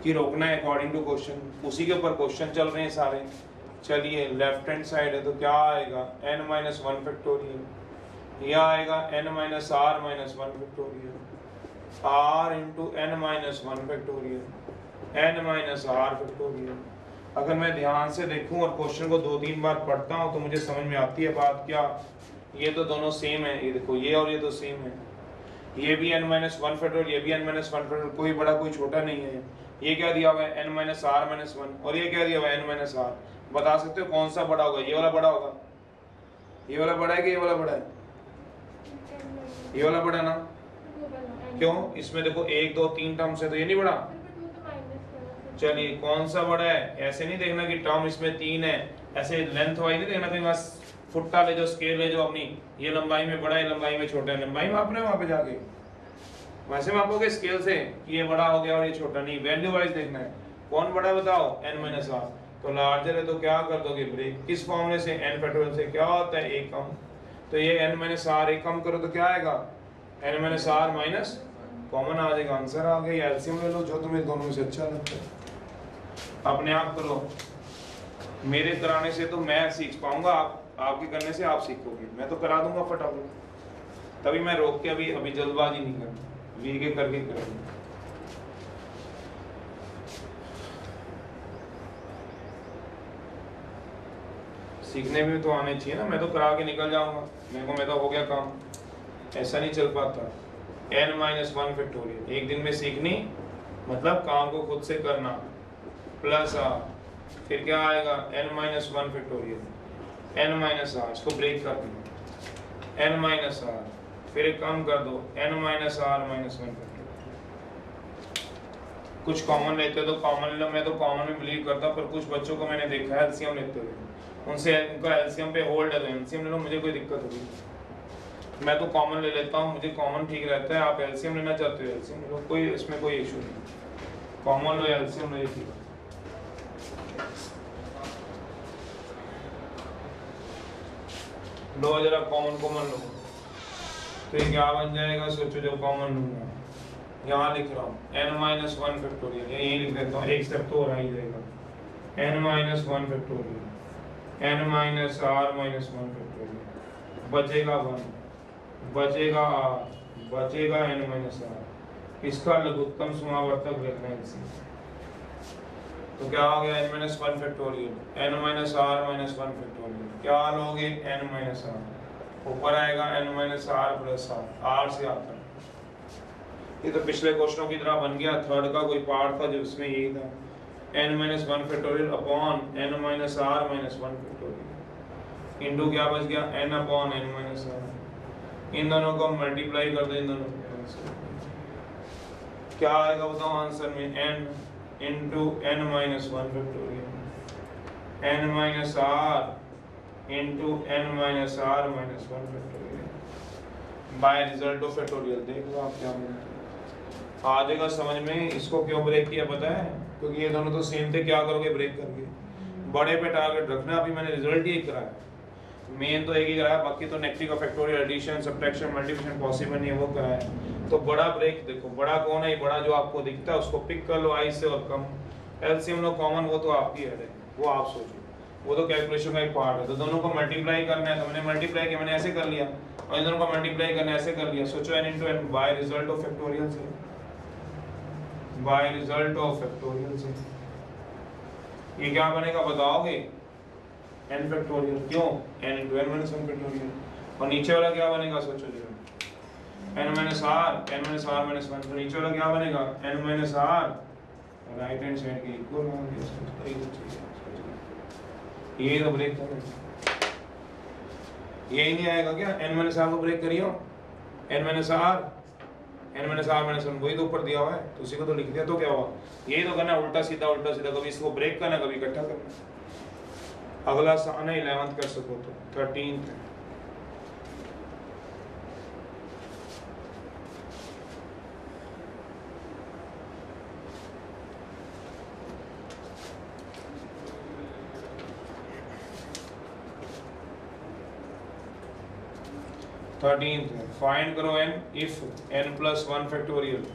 कि रोकना है अकॉर्डिंग टू क्वेश्चन, उसी के ऊपर क्वेश्चन चल रहे हैं सारे। चलिए लेफ्ट हैंड साइड है तो क्या आएगा n-1 फैक्टोरियल, यह आएगा n-r-1 factorial, r into n-1 factorial, n-r factorial. अगर मैं ध्यान से देखूं और क्वेश्चन को 2-3 बार पढ़ता हूं तो मुझे समझ में आती है बात। क्या ये तो दोनों सेम है, ये देखो ये और ये तो सेम है, ये भी n-1 फैक्टोरियल, ये भी n-1 फैक्टोरियल, कोई बड़ा कोई छोटा नहीं है। ये क्या दिया हुआ है n-r-1 और ये क्या दिया हुआ है n-r। बता सकते हो कौन सा बड़ा होगा, ये वाला बड़ा होगा, ये वाला बड़ा है कि ये वाला बड़ा है, ये वाला बड़ा ना, क्यों, इसमें देखो 1 2 3 टर्म्स है तो ये नहीं बड़ा। चलिए कौन सा बड़ा है, ऐसे नहीं देखना कि टर्म इसमें 3 है, ऐसे लेंथ वाइज नहीं देखना, कहीं बस फुट्टा ले जो स्केल ले जो अपनी, ये लंबाई में बड़ा है लंबाई में छोटा है, लंबाई माप रहे हो वहां पे जाके, वैसे मापोगे स्केल से कि ये बड़ा हो गया और ये छोटा नहीं, वैल्यू वाइज देखना है कौन बड़ा बताओ n-r। तो लार्जर है तो क्या कर दोगे ब्रेक, किस फॉर्मूले से, n फैक्टोरियल से क्या होता है एक कम, तो ये n-r एक कम करो तो क्या आएगा n-r माइनस कॉमन आ जाएगा, आंसर आ गया। एलसीएम ले लो जो तुम्हें दोनों में से अच्छा लगता है, अपने आप करो, मेरे कराने से तो मैं सीख पाऊंगा, आपके करने से आप सीखोगे, मैं तो करा दूंगा फटाफट, तभी मैं रोक के अभी जल्दबाजी नहीं करता, वीके करके करेंगे। सीखने में तो आने चाहिए ना, मैं तो करा के निकल जाऊंगा, मैं तो हो गया काम, ऐसा नहीं चल पाता। n-1 फैक्टोरियल एक दिन में सीखनी, मतलब काम को खुद से करना, प्लस फिर क्या आएगा n-1 फैक्टोरियल, n-r, इसको ब्रेक कर दो, n-r, फिर एक काम कर दो n-r-1 फैक्टोरियल। कुछ कॉमन लेते तो कॉमन लो, मैं तो कॉमन में बिलीव करता, पर कुछ बच्चों को मैंने देखा है एलसीएम लेते हुए, उनसे उनका एलसीएम पे होल्ड है तो एलसीएम ले लो, मुझे कोई दिक्कत होगी, मैं तो कॉमन ले लेता हूँ, मुझे कॉमन ठीक रहता है। आप एलसीएम लेना चाहते हो एलसीएम लो, कोई इसमें कोई इशू नहीं, कॉमन लो एलसीएम लो, ठीक है। लो जरा कॉमन लो, तो ये क्या बन जाएगा, सोचो जो कॉमन लूंगा, यहाँ लिख रहा हूँ n-1 फैक्टोरियल, यही लिख देता हूँ, एक स्टेप तो और ही जाएगा, n-1 फैक्टोरियल, n-r-1 फैक्टोरियल, बचेगा 1, बचेगा r, बचेगा n-r, इसका लघुत्तम समावर्तक लिखना है इसी, तो क्या हो गया n-1 फैक्टोरियल, n-r-1 फैक्टोरियल, क्या लोगे n-r, ऊपर आएगा n-r प्लस r से आता है, ये तो पिछले क्वेश्चनों की तरह बन गया, थर्ड का कोई पार्ट था जो उसमें यही था, n-1 factorial upon n-r-1 factorial into क्या बच गया n अपॉन n-r, इन दोनों को मल्टीप्लाई कर दो, इन दोनों को क्या आएगा बताओ आंसर में, n into n-1 factorial, n-r into n-r-1 factorial by result of factorial. देख लो आप क्या आ जाएगा समझ में। इसको क्यों ब्रेक किया पता है, क्योंकि ये दोनों तो सेम थे, क्या करोगे ब्रेक करके, बड़े पे टारगेट रखना। अभी मैंने रिजल्ट ही कराया, मेन तो एक ही कराया, बाकी तो नेगेटिव का factorial, addition, subtraction, multiplication possible नहीं है, वो कराया। तो बड़ा ब्रेक देखो, बड़ा कौन है, बड़ा जो आपको दिखता है उसको पिक कर लो, आई से और कम, एलसीएम लो कॉमन, वो तो आपकी है, वो आप सोचो, वो तो कैलकुलेशन का एक पार्ट है। तो दोनों को मल्टीप्लाई करना है, तो मैंने मल्टीप्लाई किया, मैंने ऐसे कर लिया, और इन दोनों को मल्टीप्लाई करना है, ऐसे कर लिया। सोचो n into n by result of factorial से, बाय रिजल्ट ऑफ फैक्टोरियल से ये क्या बनेगा बताओगे, n फैक्टोरियल, क्यों n into n minus 1 factorial, और नीचे वाला क्या बनेगा सोचो जी, n माइनस r माइनस 1, तो नीचे वाला क्या बनेगा n minus r, right hand side के इक्वल होंगे, ये तो ब्रेक करो, यही नहीं आएगा क्या, n माइनस r को ब्रेक करियो, n माइनस r माइनस 1 वही तो ऊपर दिया हुआ है, तो उसी को तो लिख दिया, तो क्या हुआ, यही तो करना, उल्टा सीधा, कभी इसको ब्रेक करना, कभी इकट्ठा करना। अगला आना 11th कर सको तो 13th, 13th है। फाइंड करो n if n plus 1 factorial.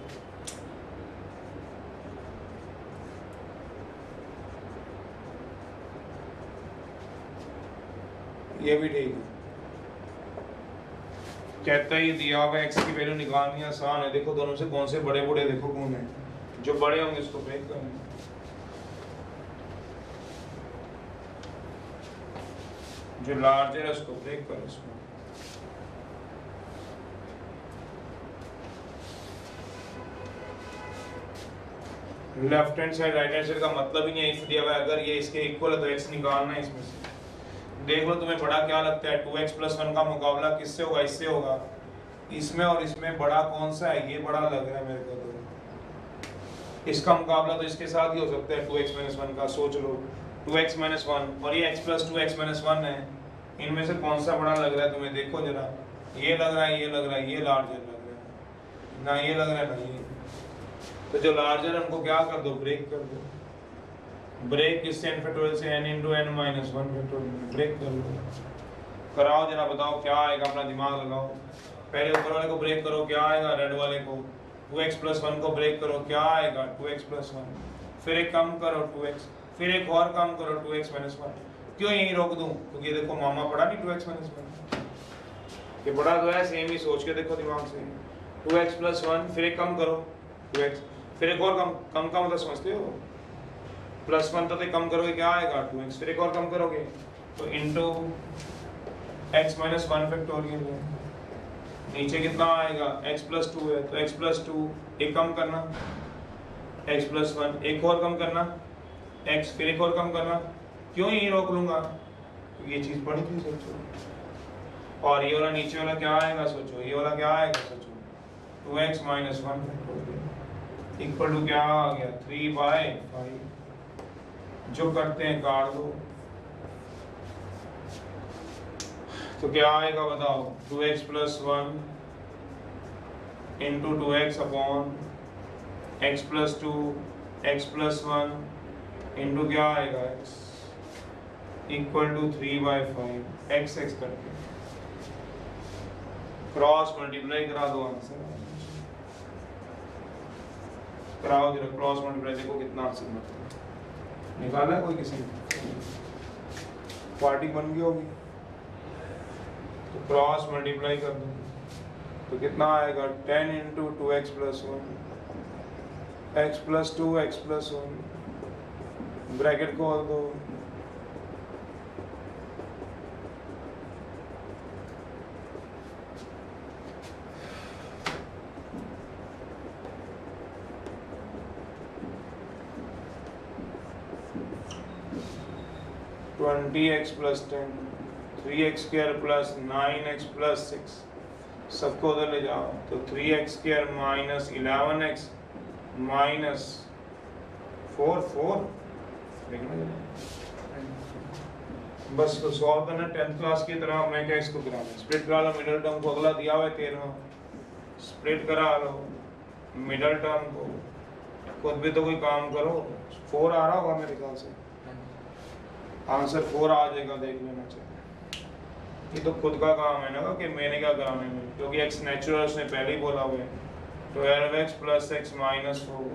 ये भी ठीक है। कहता ही दिया हुआ x की वैल्यू निकालनी आसान है। देखो दोनों से कौन से बड़े बड़े, देखो कौन है जो बड़े होंगे इसको ब्रेक करेंगे। जो लार्ज है उसको ब्रेक करो इसको। Left hand side right hand side का मतलब ही नहीं है इफ दिया हुआ है। अगर ये इसके इक्वल है तो x निकालना है इसमें से। देख लो तुम्हें बड़ा क्या लगता है, 2x प्लस 1 का मुकाबला किससे होगा? इससे होगा। इसमें और इसमें बड़ा कौन सा है? ये बड़ा लग रहा है मेरे को तो। इसका मुकाबला तो इसके साथ ही हो सकता है 2x माइनस 1 का। सोच लो 2x माइनस 1 और ये x प्लस 2x माइनस 1 है। इनमें से कौन सा बड़ा लग रहा है तुम्हें? देखो जरा, ये लग रहा है, ये लग रहा है, ये लार्जर लग रहा है ना, ये लग रहा है ना ये। तो जो लार्जर है उनको क्या कर दो? ब्रेक कर दो। ब्रेक किससे? n फैक्टोरियल से, n into n minus 1 factorial. Break कर लो, कराओ जरा, बताओ क्या आएगा, अपना दिमाग लगाओ। पहले ऊपर वाले को ब्रेक करो, क्या आएगा? रेड वाले को। 2x प्लस 1 को ब्रेक करो, क्या आएगा? 2x plus 1। फिर एक कम करो 2x, फिर एक और कम करो 2x माइनस 1। क्यों यहीं रोक दूं? क्योंकि देखो मामा पढ़ा नहीं 2x माइनस 1, ये बड़ा तो है। सेम ही सोच के देखो दिमाग से। 2x प्लस 1, फिर एक कम करो 2x, फिर एक और कम का मतलब समझते हो? प्लस 1 तो कम करोगे क्या आएगा? 2x, फिर एक और कम करोगे तो इंटू x माइनस 1 फैक्टोरियल है। नीचे कितना आएगा? x प्लस 2 है तो x प्लस 2, एक कम करना x प्लस 1, एक और कम करना x, फिर एक और कम करना। क्यों यही रोक लूंगा? ये चीज पढ़ी थी, सोचो। और ये वाला नीचे वाला क्या आएगा? सोचो, ये वाला क्या आएगा? सोचो 2x minus 1 factorial equal to क्या आ गया? 3/5। जो करते हैं काट दो तो क्या आएगा बताओ? 2x plus 1 into 2x upon x plus 2, x plus 1 into क्या आएगा? x equal to 3/5। x करके क्रॉस मल्टीप्लाई करा दो, आंसर कराओ जरा क्रॉस मल्टीप्लाई, देखो कितना आंसर निकाला है कोई किसी ने? पार्टी बन गई होगी। तो क्रॉस मल्टीप्लाई कर दो तो कितना आएगा? 10 into 2x plus 1, x plus 2, x plus 1, bracket खोल दो। Twenty x plus 10, 3x square plus 9x plus 6, सबको उधर ले जाओ तो 3x square minus 11x minus 4 देखना बस। तो सॉल्व करना 10th क्लास की तरह। मैं क्या इसको कराना? स्प्लिट करा लो मिडिल टर्म को, अगला दिया हुआ है 13वां, स्प्लिट करा लो मिडिल टर्म को। खुद भी तो कोई काम करो। 4 आ रहा होगा मेरे ख्याल से, आंसर 4 आ जाएगा, देख लेना चाहिए। ये तो खुद का काम है ना कि मैंने क्या कराना है, क्योंकि x नेचुरल उसने पहले ही बोला हुआ है। 12x plus x minus 4,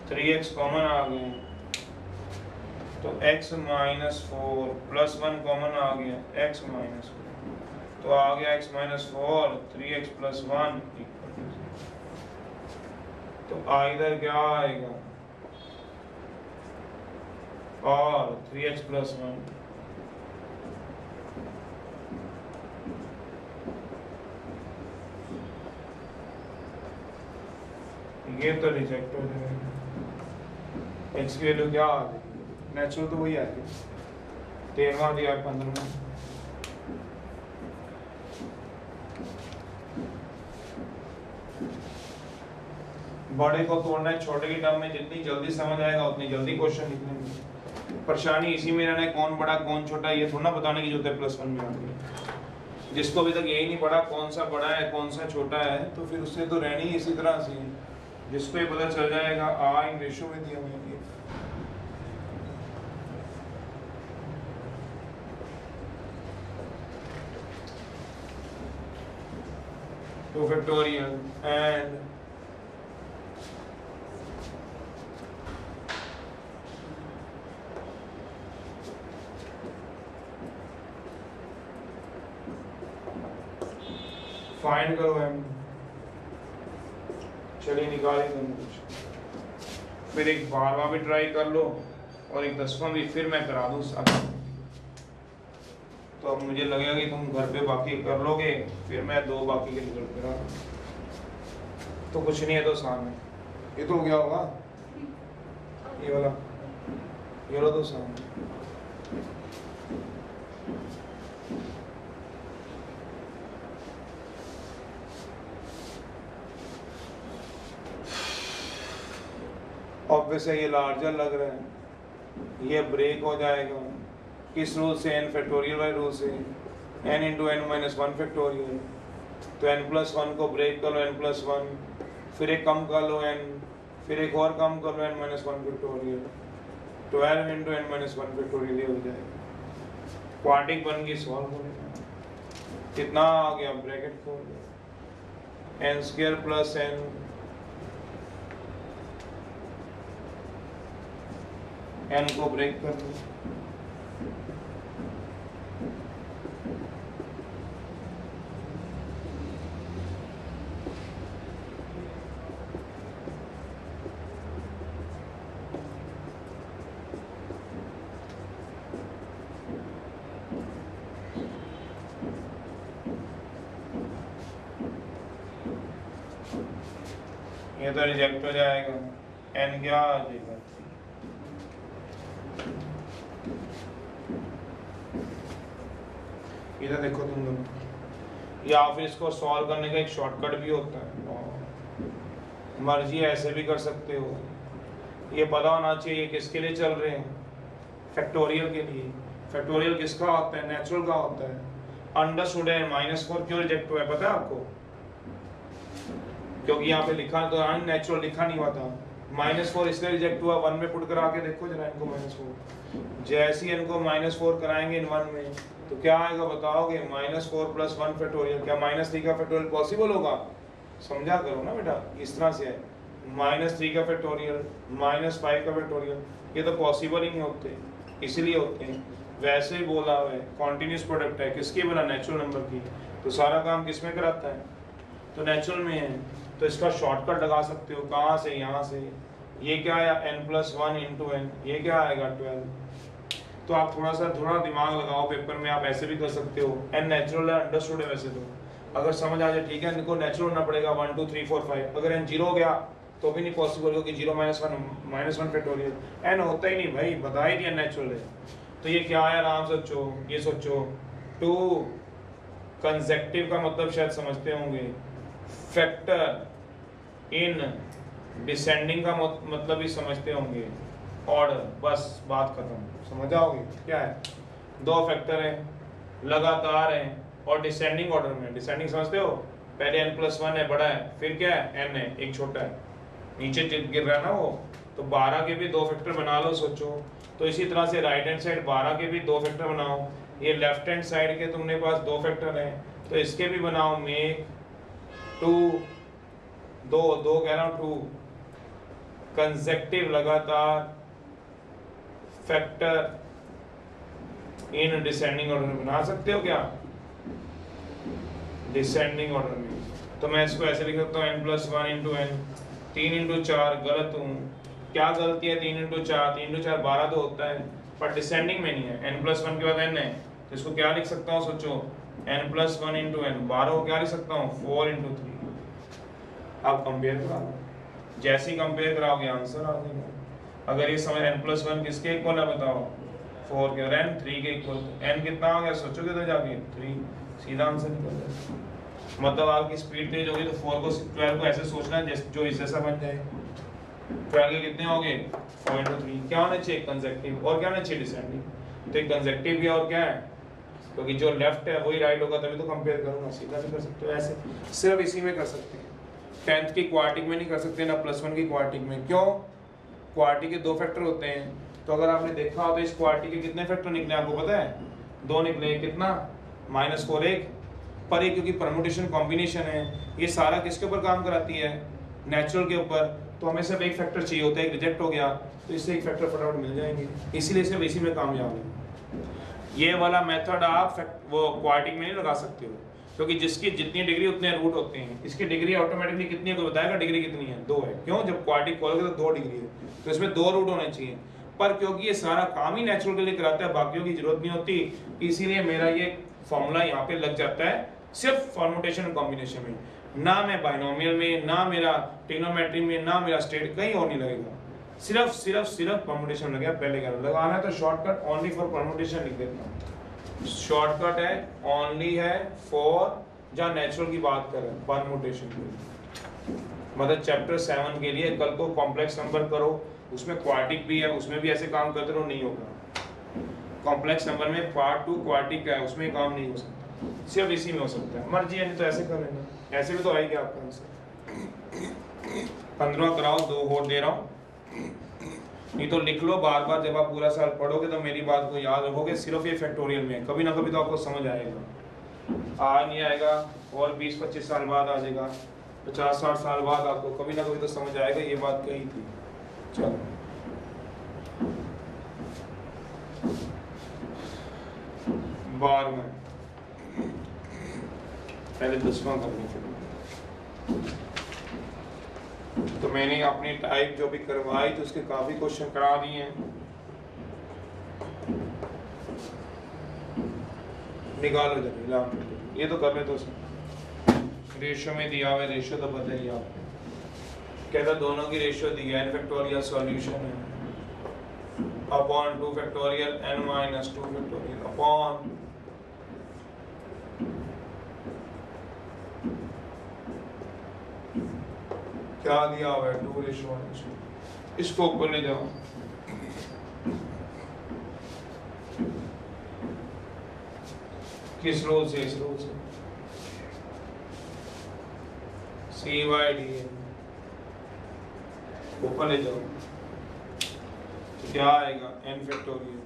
3x common आ गए तो x माइनस 4 प्लस 1 कॉमन आ गया x माइनस 4, तो आ गया x माइनस 4, 3x प्लस 1 तो इधर क्या आएगा? और 3x प्लस 1 ये तो रिजेक्ट हो जाएगा। x की वैल्यू क्या आ गई? नेचुरल तो वही आएगी। 13वां दिया 15वां। बड़े को तोड़ना है छोटे की टर्म में, जितनी जल्दी समझ आएगा उतनी जल्दी क्वेश्चन लिखने। परेशानी इसी में रहना है, कौन बड़ा कौन छोटा ये थोड़ा बताने की जरूरत है प्लस 1 में आके। जिसको अभी तक यही नहीं पढ़ा कौन सा बड़ा है कौन सा छोटा है, तो फिर उससे तो रहनी इसी तरह से। जिसको ये पता चल जाएगा इन रेशो में दिया हुआ है। 2 factorial and फाइंड करो m। चलिए निकालेंगे हम कुछ, फिर एक 12वां भी ट्राई कर लो और एक 10वां भी, फिर मैं करा दूँ साथ। तो अब मुझे लगेगा कि तुम घर पे बाकी कर लोगे, फिर मैं 2 बाकी के रिजल्ट करा। तो कुछ नहीं है तो आसान है। ये तो क्या होगा, ये वाला तो आसान है। ऑब्वियस है ये लार्जर लग रहा है, ये ब्रेक हो जाएगा किस रूल से, n फैक्टोरियल वाले रूल से, n into n minus 1 factorial. तो n+1 को ब्रेक कर लो, n+1, फिर एक कम कर लो n, फिर एक और कम कर लो n minus 1 factorial, 12 into n minus 1 factorial हो जाएगा। क्वाड्रिक बन गई, सॉल्व हो गया। कितना आ गया, ब्रैकेट खोल n² प्लस n n को ब्रेक कर दो। ये तो रिजेक्ट हो जाएगा, n क्या आ जाएगा, इधर देखो तुम लोग। या फिर इसको सॉल्व करने का एक शॉर्टकट भी होता है, मर्जी ऐसे भी कर सकते हो। ये पता होना चाहिए किसके लिए चल रहे हैं, फैक्टोरियल के लिए। फैक्टोरियल किसका होता है, नेचुरल का होता है। अंडरस्टूड है -4 क्यों रिजेक्ट हुआ है पता है आपको, क्योंकि यहाँ पे लिखा तो अननेचुरल लिखा नहीं हुआ था। -4 इसलिए रिजेक्ट हुआ, 1 में पुट करा के देखो जरा इनको -4। जैसे ही इनको -4 कराएंगे इन 1 में तो क्या आएगा बताओगे, -4 प्लस 1 फैक्टोरियल। क्या -3 का फैक्टोरियल पॉसिबल होगा, समझा करो ना बेटा, इस तरह से है। -3 का फैक्टोरियल, -5 का फैक्टोरियल, ये तो पॉसिबल ही नहीं होते, इसलिए होते हैं। वैसे ही बोला हुआ है कॉन्टिन्यूस प्रोडक्ट है, किसकी बना, नेचुरल नंबर की। तो सारा काम किस में कराता है, तो नेचुरल में है। तो इसका शॉर्टकट लगा सकते हो, कहाँ से, यहाँ से। ये क्या आया, n+1 इंटू n, ये क्या आएगा 12। तो आप थोड़ा दिमाग लगाओ पेपर में, आप ऐसे भी कर सकते हो। n नेचुरल है, अंडरस्टूड है वैसे तो, अगर समझ आ जाए ठीक है, इनको नेचुरल होना पड़ेगा 1 2 3 4 5। अगर n 0 हो गया तो भी नहीं पॉसिबल, क्योंकि 0 -1 फैक्टोरियल n होता ही नहीं भाई, बता ही दिया नेचुरल है। तो ये क्या है, आराम सोचो, ये सोचो 2 कंसेक्टिव का मतलब शायद समझते होंगे, फैक्टर इन डिसेंडिंग का मतलब भी समझते होंगे, ऑर्डर, बस बात खत्म, समझ आओगे क्या है। 2 फैक्टर हैं, लगातार हैं और डिसेंडिंग ऑर्डर में। डिसेंडिंग समझते हो, पहले n+1 है बड़ा है, फिर क्या है n है एक छोटा है, नीचे गिर रहा है ना वो। तो 12 के भी 2 फैक्टर बना लो, सोचो। तो इसी तरह से राइट हैंड साइड 12 के भी 2 फैक्टर बनाओ। ये लेफ्ट हैंड साइड के तुमने पास 2 फैक्टर हैं, तो इसके भी बनाओ। मेक 2 कह रहा हूँ 2 कंसेक्टिव लगातार फैक्टर इन डिसेंडिंग ऑर्डर में बना सकते हो क्या, डिसेंडिंग ऑर्डर में। तो मैं इसको ऐसे लिख सकता हूँ n+1 इंटू n, 3 इंटू 4 गलत हूँ, क्या गलती है, 3 इंटू 4, 3 इंटू 4 12 तो होता है, पर डिसेंडिंग में नहीं है। n+1 के बाद n है, तो इसको क्या लिख सकता हूँ, सोचो n+1 इंटू n, 12 को क्या लिख सकता हूँ 4 इंटू 3। आप कंपेयर करा लो, जैसे ही कंपेयर कराओगे आंसर आ जाएगा। अगर ये समझ n+1 किसके इक्वल है बताओ, 4 के, और n 3 के इक्वल। n कितना हो गया सोचोगे तो जाके 3, सीधा आंसर निकल जाएगा। मतलब आपकी स्पीड तेज होगी तो 4 को 12 को ऐसे सोचना है जो इस जैसा बन जाए। 12 के कितने हो गए, 4 into 3। क्या होना चाहिए, कंसेक्टिव, और क्या होना चाहिए, डिसेंडिंग। तो एक कंसेक्टिव भी और क्या है, क्योंकि जो लेफ्ट है वही राइट होगा, तभी तो कंपेयर करूंगा। सीधा भी कर सकते हो ऐसे, सिर्फ इसी में कर सकते हैं। 10th की क्वार्टिक में नहीं कर सकते ना +1 की क्वार्टिक में। क्यों, क्वार्टिक के 2 फैक्टर होते हैं। तो अगर आपने देखा हो तो इस क्वार्टिक के कितने फैक्टर निकले आपको पता है, 2 निकले। कितना, -4 1 पर ये क्योंकि परमुटेशन कॉम्बिनेशन है, ये सारा किसके ऊपर काम कराती है, नेचुरल के ऊपर, तो हमें सिर्फ एक फैक्टर चाहिए होता है, एक रिजेक्ट हो गया तो इससे एक फैक्टर फटाफट मिल जाएंगे, इसीलिए सिर्फ इसी में कामयाब है। ये वाला मेथड आप वो क्वाड्रेटिक में नहीं लगा सकते हो, क्योंकि जिसकी जितनी डिग्री उतने रूट होते हैं, इसकी डिग्री ऑटोमेटिकली कितनी है कोई बताएगा, डिग्री कितनी है, 2 है। क्यों, जब क्वाड्रेटिक खोलोगे तो 2 डिग्री है, तो इसमें 2 रूट होने चाहिए, पर क्योंकि ये सारा काम ही नेचुरल के लिए कराता है, बाकियों की जरूरत नहीं होती, इसीलिए मेरा ये फॉर्मूला यहाँ पे लग जाता है सिर्फ परमुटेशन कॉम्बिनेशन में, ना मैं बाइनोमियल में, ना मेरा ट्रिग्नोमेट्री में, ना मेरा स्टेट कहीं और नहीं लगेगा, सिर्फ परमुटेशन लगेगा। पहले क्या लगाना है तो शॉर्टकट ओनली फॉर परमुटेशन लिख देता हूँ, शॉर्टकट है ओनली है फॉर, जहाँ नेचुरल की बात कर रहे हैं परमुटेशन के, मतलब चैप्टर 7 के लिए कल को कॉम्प्लेक्स नंबर करो, उसमें क्वाड्रेटिक भी है, उसमें भी ऐसे काम करते रहो, नहीं होगा। कॉम्प्लेक्स नंबर में पार्ट 2 क्वाड्रेटिक का है, उसमें काम नहीं हो सकता, सिर्फ इसी में हो सकता है। मर्जी है, नहीं तो ऐसे कर लेना, ऐसे भी तो आएगा आपका आंसर। 15 कराओ, 2 और दे रहा हूँ, नहीं तो लिख लो बार बार, जब आप पूरा साल पढ़ोगे तो मेरी बात को याद रखोगे, सिर्फ ये फैक्टोरियल में कभी ना कभी तो आपको समझ आएगा, आज नहीं आएगा और 20-25 साल बाद आ जाएगा, 50-60 साल बाद आपको कभी ना कभी तो समझ आएगा, ये बात कही थी। चलो 12वां, पहले 10वां करने के लिए तो मैंने अपनी टाइप जो भी करवाई तो उसके काफी क्वेश्चन करा दिए हैं, निकालो जल्दी, ये तो कर ले तो रेशियो में दिया हुआ, रेशियो तो बताइए आपको, कहता दोनों की रेशियो दी है, n फैक्टोरियल सॉल्यूशन है upon 2 factorial n minus 2 factorial upon क्या दिया हुआ है 2:1, इसको ऊपर ले जाओ, किस रोल से, इस रोल से C/D ऊपर ले जाओ, तो क्या आएगा n फैक्टोरियल,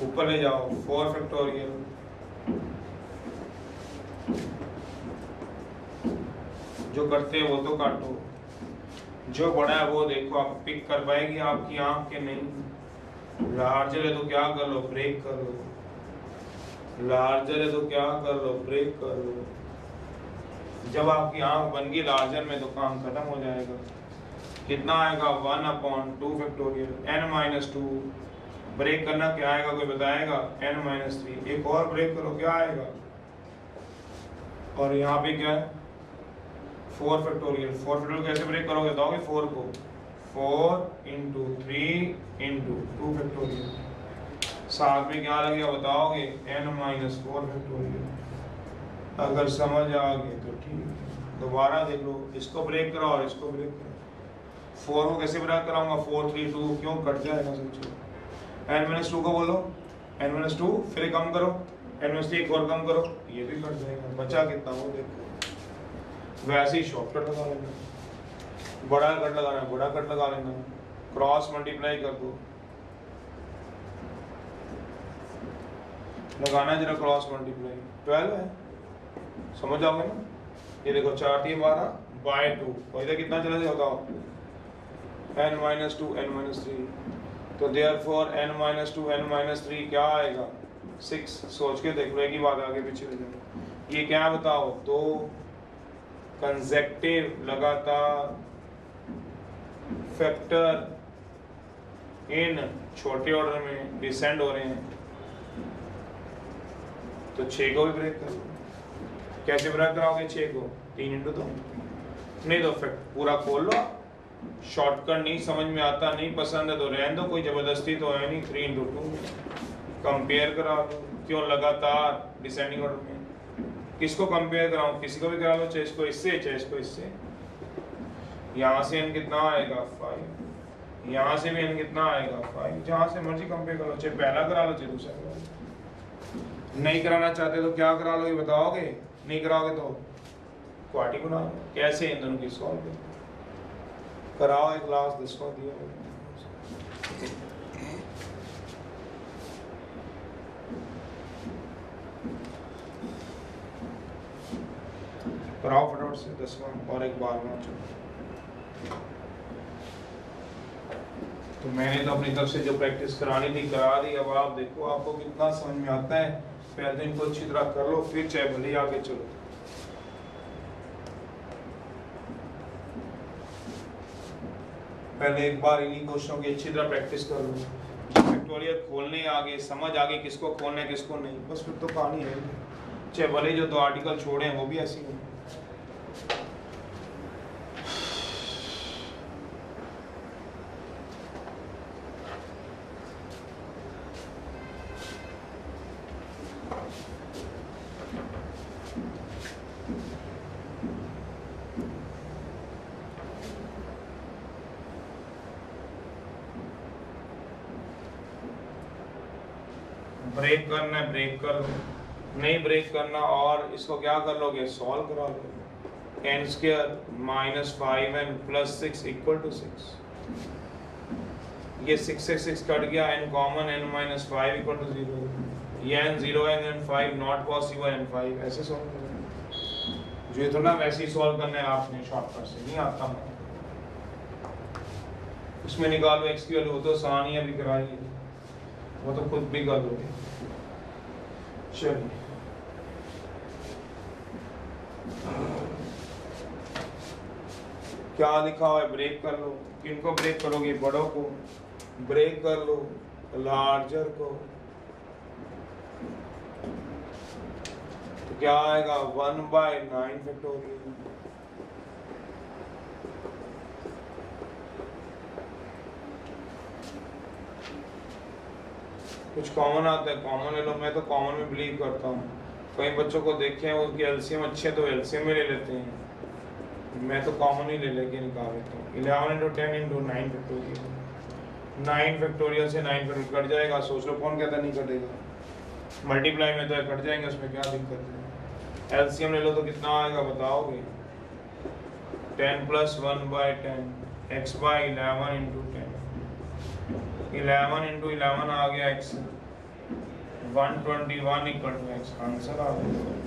ऊपर ले जाओ 4 फैक्टोरियल, जो करते हैं वो तो काटो, जो बड़ा है वो देखो, आप पिक कर पाएगी आपकी आंख के नहीं, लार्जर है तो क्या कर लो, ब्रेक कर लो, लार्जर है तो क्या कर लो, ब्रेक कर लो, जब आपकी आंख बन गई लार्जर में तो काम खत्म हो जाएगा। कितना आएगा 1/2 फैक्टोरियल n-2, ब्रेक करना क्या आएगा कोई बताएगा, n-3, एक और ब्रेक करो क्या आएगा, और यहाँ पे क्या है 4 फैक्टोरियल, 4 फैक्टोरियल कैसे ब्रेक करोगे बताओगे, 4 को 4 × 3 × 2 फैक्टोरियल, साथ में क्या लगेगा बताओगे n-4 फैक्टोरियल, अगर समझ आ गए तो ठीक है, दोबारा देख लो, इसको ब्रेक कराओ और इसको ब्रेक करो, 4 को कैसे ब्रेक कराऊंगा, 4 3 2, क्यों कट जाएगा, सोचो n-2 को बोलो, n-2 फिर कम करो, n-3 एक और कम करो, ये भी कट जाएगा, बचा कितना वो देखो, वैसे ही शॉर्टकट लगा लेना, बड़ा कट लगाना है बड़ा कट लगा लेना, क्रॉस मल्टीप्लाई कर दो, लगाना है जरा क्रॉस मल्टीप्लाई, 12 है, समझ आओगे ना, ये देखो 4 3 12/2, और इधर कितना चला जाए बताओ, n-2 n-3, तो देयरफॉर n-2 n-3 क्या आएगा 6, सोच के देख लो, एक ही बात आगे पीछे हो जाए, ये क्या बताओ, तो कंसेक्टिव लगातार फैक्टर इन छोटे ऑर्डर में डिसेंड हो रहे हैं, तो 6 को भी ब्रेक करो, कैसे ब्रेक कराओगे 6 को, 3 × 2, नहीं तो फैक्ट पूरा खोल लो, शॉर्टकट नहीं समझ में आता, नहीं पसंद है तो रहने दो, कोई जबरदस्ती तो है नहीं, 3 × 2 कंपेयर करा दो, क्यों लगातार डिसेंडिंग ऑर्डर में, किसको कंपेयर कराऊं, किसी को भी करा लो, चाहे इसको इससे चाहे इसको इससे, यहाँ से n कितना आएगा 5, यहाँ से भी n कितना आएगा 5, जहाँ से मर्जी कंपेयर करो, चाहे पहला करा लो चाहे दूसरा करा लो, नहीं कराना चाहते तो क्या करा लो ये बताओगे, नहीं कराओगे तो क्वाड्रेटिक बना लो, कैसे इन दोनों की सॉल्व करो, कराओ एक क्लास 10 को दिया, कराओ फटाफट से 10वां और एक 12वां। चलो तो मैंने तो अपनी तरफ से जो प्रैक्टिस करानी थी करा दी। अब आप देखो आपको कितना समझ में आता है। पहले तो इनको अच्छी तरह कर लो, फिर चाहे भले आगे चलो। पहले एक बार इन्हीं क्वेश्चनों की अच्छी तरह प्रैक्टिस कर लो। फैक्टोरियल खोलने आगे, समझ आगे किसको खोलना है किसको नहीं, बस फिर तो कहानी है। चाहे भले जो 2 आर्टिकल छोड़े हैं वो भी ऐसी हैं। ब्रेक करना है ब्रेक कर लो, नहीं ब्रेक करना और इसको क्या कर लोगे, सॉल्व करा लोगे। n square minus 5n plus 6 equal to 6। ये 6 से 6 कट गया, n common, n minus 5 equal to 0। ये n 0 है, n 5 नॉट पॉसिबल, n 5 ऐसे सॉल्व करेंगे। जो ये तो ना वैसे ही सॉल्व करना है आपने, शॉर्टकट से नहीं आता। इसमें निकालो x की वैल्यू, वो तो आसान ही अभी कराई, वो तो खुद भी कर लोगे। चलिए क्या लिखा हुआ है, ब्रेक कर लो। किनको ब्रेक करोगे, बड़ों को ब्रेक कर लो, लार्जर को। तो क्या आएगा 1/9 फैक्टोरियल। कुछ कॉमन आता है, कॉमन ले लो। मैं तो कॉमन में बिलीव करता हूँ। कई बच्चों को देखे हैं उनकी एलसीएम अच्छे तो एलसीएम में ले लेते हैं, मैं तो कॉमन ही ले लेके निकाल लेता हूँ। 11 × 10 × 9 फैक्टोरियल। 9 फैक्टोरियल से 9 फैक्टोरियल कट जाएगा। सोच लो कौन कहता नहीं कटेगा। मल्टीप्लाई में तो कट जाएंगे, उसमें क्या दिक्कत है। एलसीएम ले लो तो कितना आएगा बताओगे। 10 + 1/10 x/11 × 10। 11 × 11 आ गया x। 121 equal to x। Answer आ गया।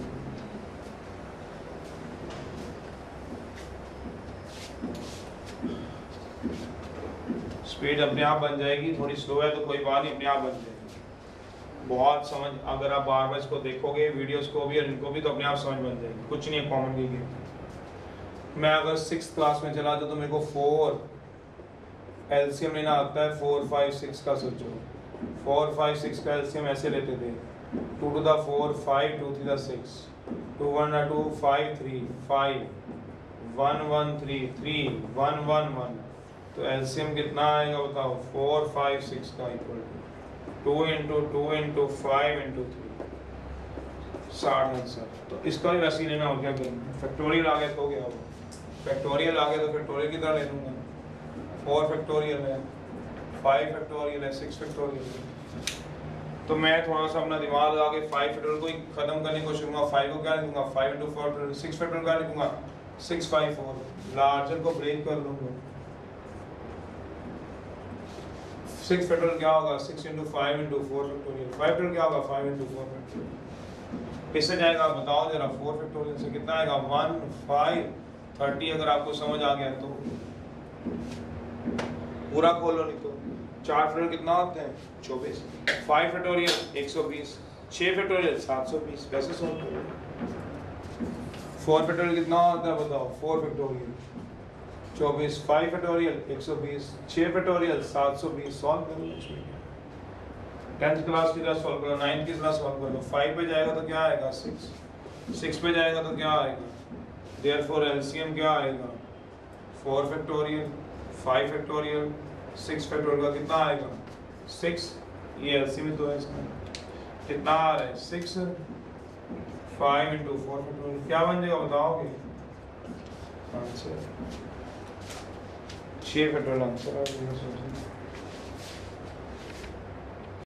स्पीड अपने आप बन जाएगी, थोड़ी स्लो है तो कोई बात नहीं, अपने आप बन जाएगी। बहुत समझ, अगर आप बार बार इसको देखोगे वीडियोस को भी और इनको भी, तो अपने आप समझ बन जाएगी। कुछ नहीं है कॉमन की गेम। मैं अगर 6th क्लास में चला तो मेरे को 4 एलसीएम लेना आता है। 4 5 6 का सोचो, 4 5 6 का एलसीएम ऐसे लेते थे। 2 to the 4 5, 2 to the 6, 2 1 2 5 3 5, 1 1 3 3 1 1 1। तो एलसीएम कितना आएगा बताओ। 4 5 6 का इक्वल टू 2 × 2 × 5 × 3, 60 आंसर। तो इसका भी वैसे ही लेना हो, क्या करेंगे। फैक्टोरियल आ गया तो क्या होगा, फैक्टोरियल आ गया तो फैक्टोरियल की तरह ले लूँगा। 4 फैक्टोरियल है, 5 फैक्टोरियल है, 6 फैक्टोरियल है। तो मैं थोड़ा सा अपना दिमाग लगा के 5 फैक्टोरियल को ही खत्म करने की कोशिश करूँगा। 5 को क्या लिखूंगा, 5 × 4, 6 फैक्टोरियल क्या लिखूंगा, 6 5 4। लार्जर को ब्रेक कर लूँगा। 6 फैक्टोरियल क्या होगा, 6 × 5 × 4 फैक्टोरियल। 5 फैक्टोरियल क्या होगा, 5 × 4 फैक्टोरियल। इससे जाएगा बताओ जरा, 4 फैक्टोरियल से कितना आएगा, 1 5 30। अगर आपको समझ आ गया तो पूरा खोल लो, नहीं तो 4 फैक्टोरियल कितना होते हैं, 24। 5 फैक्टोरियल 120, 6 फैक्टोरियल 720। वैसे सॉल्व करो। 4 फैक्टोरियल कितना होता है बताओ, 4 फैक्टोरियल 24, 5 फैक्टोरियल 120, 6 फैक्टोरियल 720। सॉल्व करो। 10th क्लास की तरह सॉल्व करो, 9th की तरह सॉल्व करो। 5 पे जाएगा तो क्या आएगा, 6, 6 पे जाएगा तो क्या आएगा। देयरफॉर एलसीएम क्या आएगा, 4 फैक्टोरियल 5 फैक्टोरियल 6 फैक्टोरियल का कितना आएगा, 6। ये एलसीएम तो है इसका, कितना आ रहा है 6। 5 × 4 फैक्टोरियल क्या बन जाएगा बताओगे, आंसर 6 फैक्टोरियल आंसर आ जाएगा।